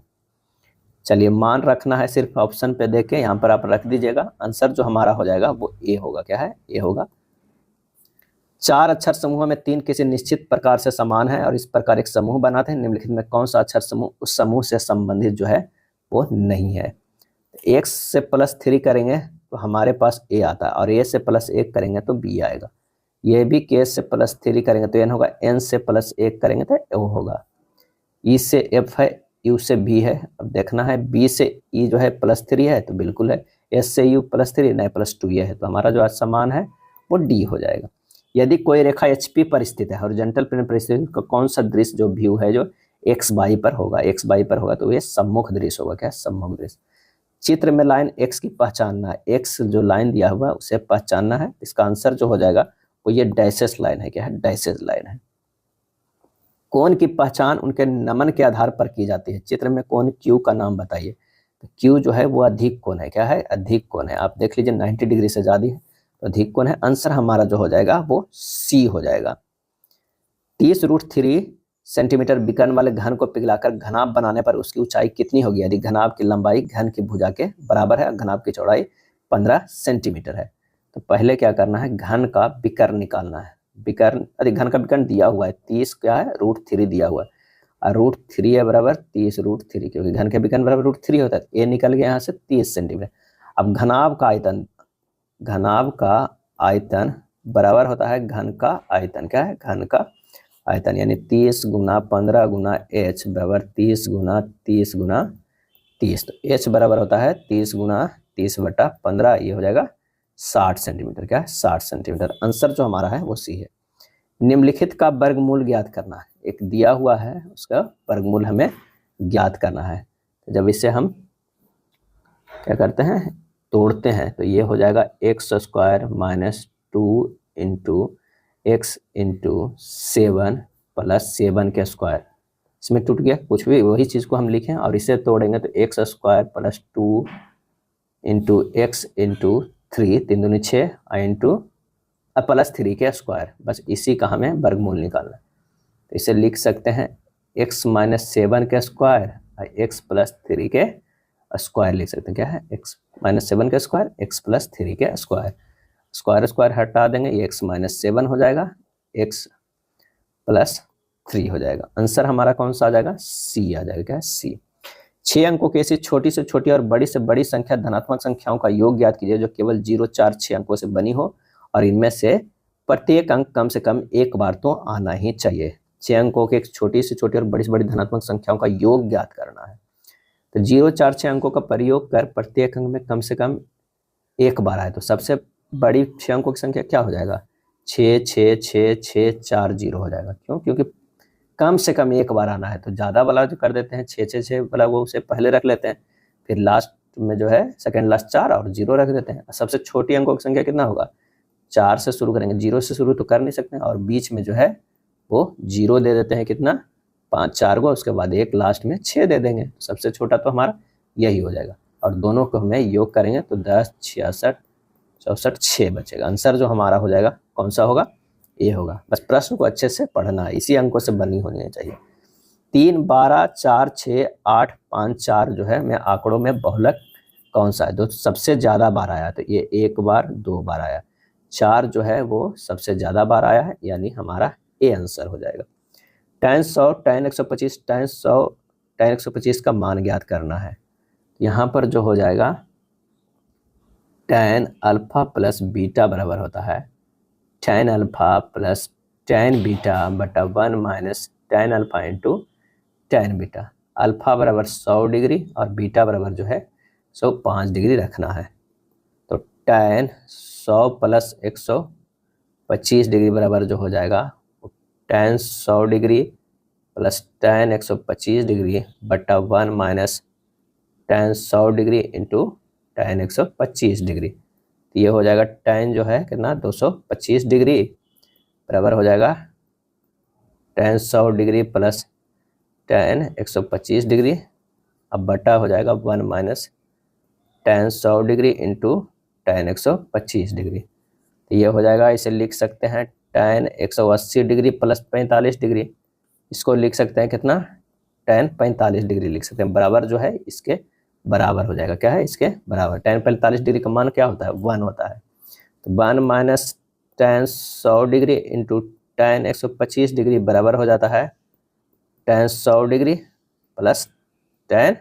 चलिए मान रखना है सिर्फ ऑप्शन पे देख के, यहाँ पर आप रख दीजिएगा। आंसर जो हमारा हो जाएगा वो ए होगा। क्या है? ए होगा। 4 अक्षर समूह में 3 किसी निश्चित प्रकार से समान है और इस प्रकार एक समूह बनाते हैं। निम्नलिखित में कौन सा अक्षर समूह उस समूह से संबंधित जो है वो नहीं है? x से +3 करेंगे तो हमारे पास a आता है, और a से +1 करेंगे तो b आएगा। ये भी k से +3 करेंगे तो n होगा, n से +1 करेंगे तो o होगा। e से f है, u से b है। अब देखना है b से e जो है +3 है तो बिल्कुल है, s से u +3 नहीं +2 ये है, तो हमारा जो आज समान है वो d हो जाएगा। यदि कोई रेखा HP पर स्थित है, हॉरिजॉन्टल प्लेन पर स्थित, का कौन सा दृश्य जो व्यू है जो XY पर होगा? XY पर होगा तो ये सम्मुख दृश्य होगा। क्या? सम्मुख दृश्य। चित्र में लाइन X की पहचानना है। X जो लाइन दिया हुआ है उसे पहचानना है। इसका आंसर जो हो जाएगा वो ये डैशेस लाइन है। क्या है? डैशेस लाइन है। कोण की पहचान उनके नमन के आधार पर की जाती है। चित्र में कोण Q का नाम बताइए। तो Q जो है वो अधिक कोण है। क्या है? अधिक कोण है। आप देख लीजिए 90 डिग्री से ज़्यादा है तो अधिक कोण है। आंसर हमारा जो हो जाएगा वो सी हो जाएगा। 30√3 सेंटीमीटर विकर्ण वाले घन को पिघलाकर घनाभ बनाने पर उसकी ऊंचाई कितनी होगी? यदि घनाभ की लंबाई घन की भुजा के बराबर है, घनाभ की चौड़ाई 15 सेंटीमीटर है, तो पहले क्या करना है? घन का विकर्ण निकालना है। विकर्ण, यदि घन का विकर्ण दिया हुआ है 30 क्या है? √3 दिया हुआ है, और √3 है बराबर 30√3, क्योंकि घन के विकर्ण बराबर √3 होता है। ए निकल गया यहाँ से 30 सेंटीमीटर। अब घनाभ का आयतन बराबर होता है घन का आयतन। क्या है? घन का आयतन, यानी 30 × 15 × h बराबर 30 × 30 × 30। तो h बराबर होता है 30 × 30/15, ये हो जाएगा 60 सेंटीमीटर। क्या है? 60 सेंटीमीटर। आंसर जो हमारा है वो सी है। निम्नलिखित का वर्गमूल ज्ञात करना है। एक दिया हुआ है, उसका वर्गमूल हमें ज्ञात करना है। जब इसे हम क्या करते हैं? तोड़ते हैं तो ये हो जाएगा x² - 2 × x × 7 + 7 के स्क्वायर। इसमें टूट गया कुछ भी, वही चीज़ को हम लिखें और इसे तोड़ेंगे तो x² + 2 × x × 3, 3 दूनी 6 × और प्लस 3 के स्क्वायर, बस इसी का हमें वर्गमूल निकालना है। तो इसे लिख सकते हैं x माइनस 7 के स्क्वायर और x प्लस 3 के स्क्वायर लिख सकते हैं। क्या है, x माइनस 7 के स्क्वायर, x प्लस 3 के स्क्वायर, स्क्वायर स्क्वायर हटा देंगे, ये x माइनस 7 हो जाएगा, x प्लस 3 हो जाएगा। आंसर हमारा कौन सा आ जाएगा, सी आ जाएगा। क्या है, सी। 6 अंकों की ऐसी छोटी से छोटी और बड़ी से बड़ी संख्या धनात्मक संख्याओं का योग ज्ञात कीजिए जो केवल 0, 4, 6 अंकों से बनी हो और इनमें से प्रत्येक अंक कम से कम एक बार तो आना ही चाहिए। 6 अंकों के एक छोटी से छोटी और बड़ी से बड़ी धनात्मक संख्याओं का योग ज्ञात करना है। तो 0, 4, 6 अंकों का प्रयोग कर प्रत्येक अंक में कम से कम एक बार आए। तो सबसे बड़ी 6 अंकों की संख्या क्या हो जाएगा, 6, 6, 6, 6, 4, 0 हो जाएगा। क्यों, क्योंकि कम से कम एक बार आना है। तो ज़्यादा वाला जो कर देते हैं 6, 6, 6 वाला वो उसे पहले रख लेते हैं, फिर लास्ट में जो है सेकंड लास्ट 4 और 0 रख देते हैं। सबसे छोटी अंकों की संख्या कितना होगा, 4 से शुरू करेंगे, 0 से शुरू तो कर नहीं सकते हैं, और बीच में जो है वो 0 दे देते हैं, कितना 5, 4 को, उसके बाद एक लास्ट में 6 दे देंगे। सबसे छोटा तो हमारा यही हो जाएगा और दोनों को हमें योग करेंगे तो 10, 66, 64, 6 बचेगा। आंसर जो हमारा हो जाएगा कौन सा होगा, ये होगा। बस प्रश्न को अच्छे से पढ़ना है, इसी अंकों से बनी होनी चाहिए। 3, 12, 4, 6, 8, 5, 4 जो है मैं आंकड़ों में बहुलक कौन सा है, जो सबसे ज़्यादा बार आया, तो ये 1 बार 2 बार आया। 4 जो है वो सबसे ज़्यादा बार आया है, यानी हमारा ए आंसर हो जाएगा। tan 100, tan 125, tan 100, tan 125 का मान ज्ञात करना है। यहाँ पर जो हो जाएगा tan अल्फा प्लस बीटा बराबर होता है tan alpha plus tan beta बटा 1 minus tan alpha into tan beta. Alpha बराबर 100 डिग्री और बीटा बराबर जो है 105 डिग्री रखना है। तो tan 100 प्लस 125 डिग्री बराबर जो हो जाएगा tan 100 degree plus tan 125 degree बटा 1 minus tan 100 degree into tan 125 degree. तो ये हो जाएगा tan जो है कितना 225 डिग्री बराबर हो जाएगा tan 100 degree plus tan 125 degree, अब बटा हो जाएगा 1 minus tan 100 degree into tan 125 degree. तो ये हो जाएगा, इसे लिख सकते हैं tan 180 डिग्री प्लस 45 डिग्री, इसको लिख सकते हैं कितना tan 45 डिग्री लिख सकते हैं, बराबर जो है इसके बराबर हो जाएगा। क्या है, इसके बराबर। tan 45 डिग्री का मान क्या होता है, 1 होता है। तो 1 minus tan 100 degree into tan 125 degree बराबर हो जाता है tan 100 degree plus tan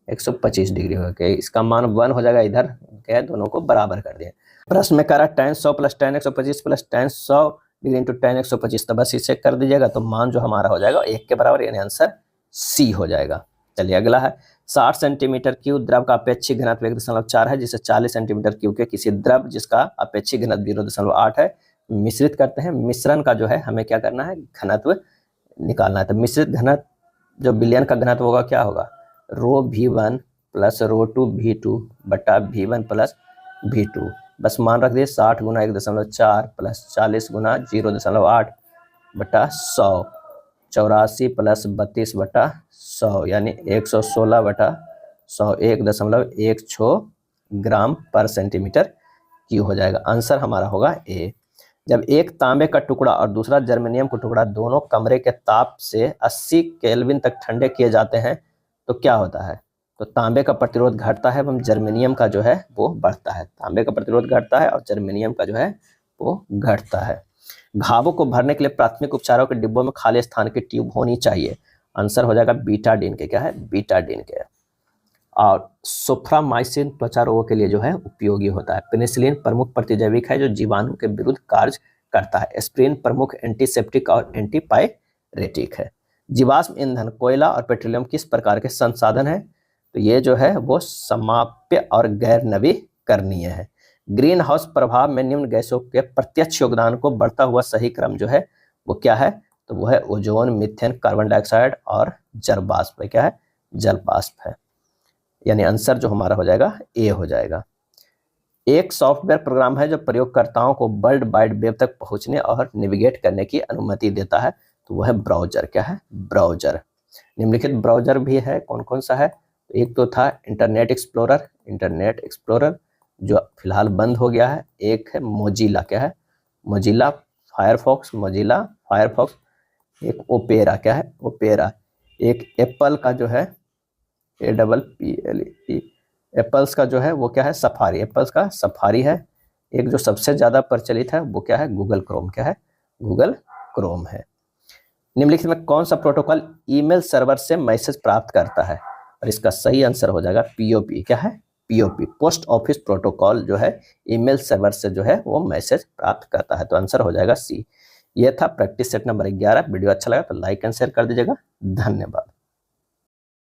125 degree हो गया। इसका मान 1 हो जाएगा, इधर क्या दोनों को बराबर कर दिया। प्रश्न में कह रहा है tan 100 plus tan 125 plus tan 100 degree into tan 125, तो बस इसे कर दीजिएगा तो मान जो हमारा हो जाएगा 1 के बराबर, यानी आंसर सी हो जाएगा। चलिए अगला है 60 सेंटीमीटर क्यूब द्रव का अपेक्षित घनत्व 1.4 है, जिसे 40 सेंटीमीटर क्यूब के किसी द्रव जिसका अपेक्षित घनत्व 0.8 है मिश्रित करते हैं। मिश्रण का जो है हमें क्या करना है, घनत्व निकालना है। तो मिश्रित घनत्व जो विलयन का घनत्व होगा क्या होगा, ρV1 प्लस ρ2 V2 बटा V1 प्लस V2। बस मान रख दिए 60 गुना 1.4 प्लस 40 गुना 0.8 बटा 100, 84 प्लस 32 बटा 100 यानी 116 बटा 100, 1.16 ग्राम पर सेंटीमीटर क्यूब हो जाएगा। आंसर हमारा होगा ए। जब एक तांबे का टुकड़ा और दूसरा जर्मेनियम का टुकड़ा दोनों कमरे के ताप से 80 केल्विन तक ठंडे किए जाते हैं तो क्या होता है, तो तांबे का प्रतिरोध घटता है एवं जर्मेनियम का जो है वो बढ़ता है। तांबे का प्रतिरोध घटता है और जर्मेनियम का जो है वो घटता है। घावों को भरने के लिए प्राथमिक उपचारों के डिब्बों में खाली स्थान की ट्यूब होनी चाहिए। आंसर हो जाएगा बीटाडीन के। क्या है, बीटाडीन के। और सोफ्रामाइसिन त्वचा रोगों के लिए जो है उपयोगी होता है। पेनिसिलिन प्रमुख प्रतिजैविक है जो जीवाणु के विरुद्ध कार्य करता है। एस्प्रिन प्रमुख एंटीसेप्टिक और एंटीपायरेटिक है। जीवाश्म ईंधन कोयला और पेट्रोलियम किस प्रकार के संसाधन है, तो ये जो है वो समाप्य और गैर नवीकरणीय है। ग्रीन हाउस प्रभाव में निम्न गैसों के प्रत्यक्ष योगदान को बढ़ता हुआ सही क्रम जो है वो क्या है, तो वो है ओजोन, मीथेन, कार्बन डाइऑक्साइड और जल वाष्प। क्या है, जल वाष्प है, यानी आंसर जो हमारा हो जाएगा ए हो जाएगा। एक सॉफ्टवेयर प्रोग्राम है जो प्रयोगकर्ताओं को वर्ल्ड वाइड वेब तक पहुंचने और नेविगेट करने की अनुमति देता है, तो वह है ब्राउजर। क्या है, ब्राउजर। निम्नलिखित ब्राउजर भी है, कौन कौन सा है, तो एक तो था इंटरनेट एक्सप्लोरर जो फिलहाल बंद हो गया है। एक है मोजिला। क्या है, मोजिला फायरफॉक्स, मोजिला फायरफॉक्स, एक ओपेरा, क्या है ओपेरा, एक एप्पल का जो है APPLE, एप्पल्स का जो है वो क्या है सफारी, एप्पल्स का सफारी है। एक जो सबसे ज्यादा प्रचलित है वो क्या है गूगल क्रोम, क्या है गूगल क्रोम है। निम्नलिखित में कौन सा प्रोटोकॉल ईमेल सर्वर से मैसेज प्राप्त करता है, और इसका सही आंसर हो जाएगा POP, क्या है POP, पोस्ट ऑफिस प्रोटोकॉल जो है ईमेल सर्वर से जो है वो मैसेज प्राप्त करता है, तो आंसर हो जाएगा C। यह था प्रैक्टिस सेट नंबर 11। वीडियो अच्छा लगा तो लाइक एंड शेयर कर दीजिएगा। धन्यवाद।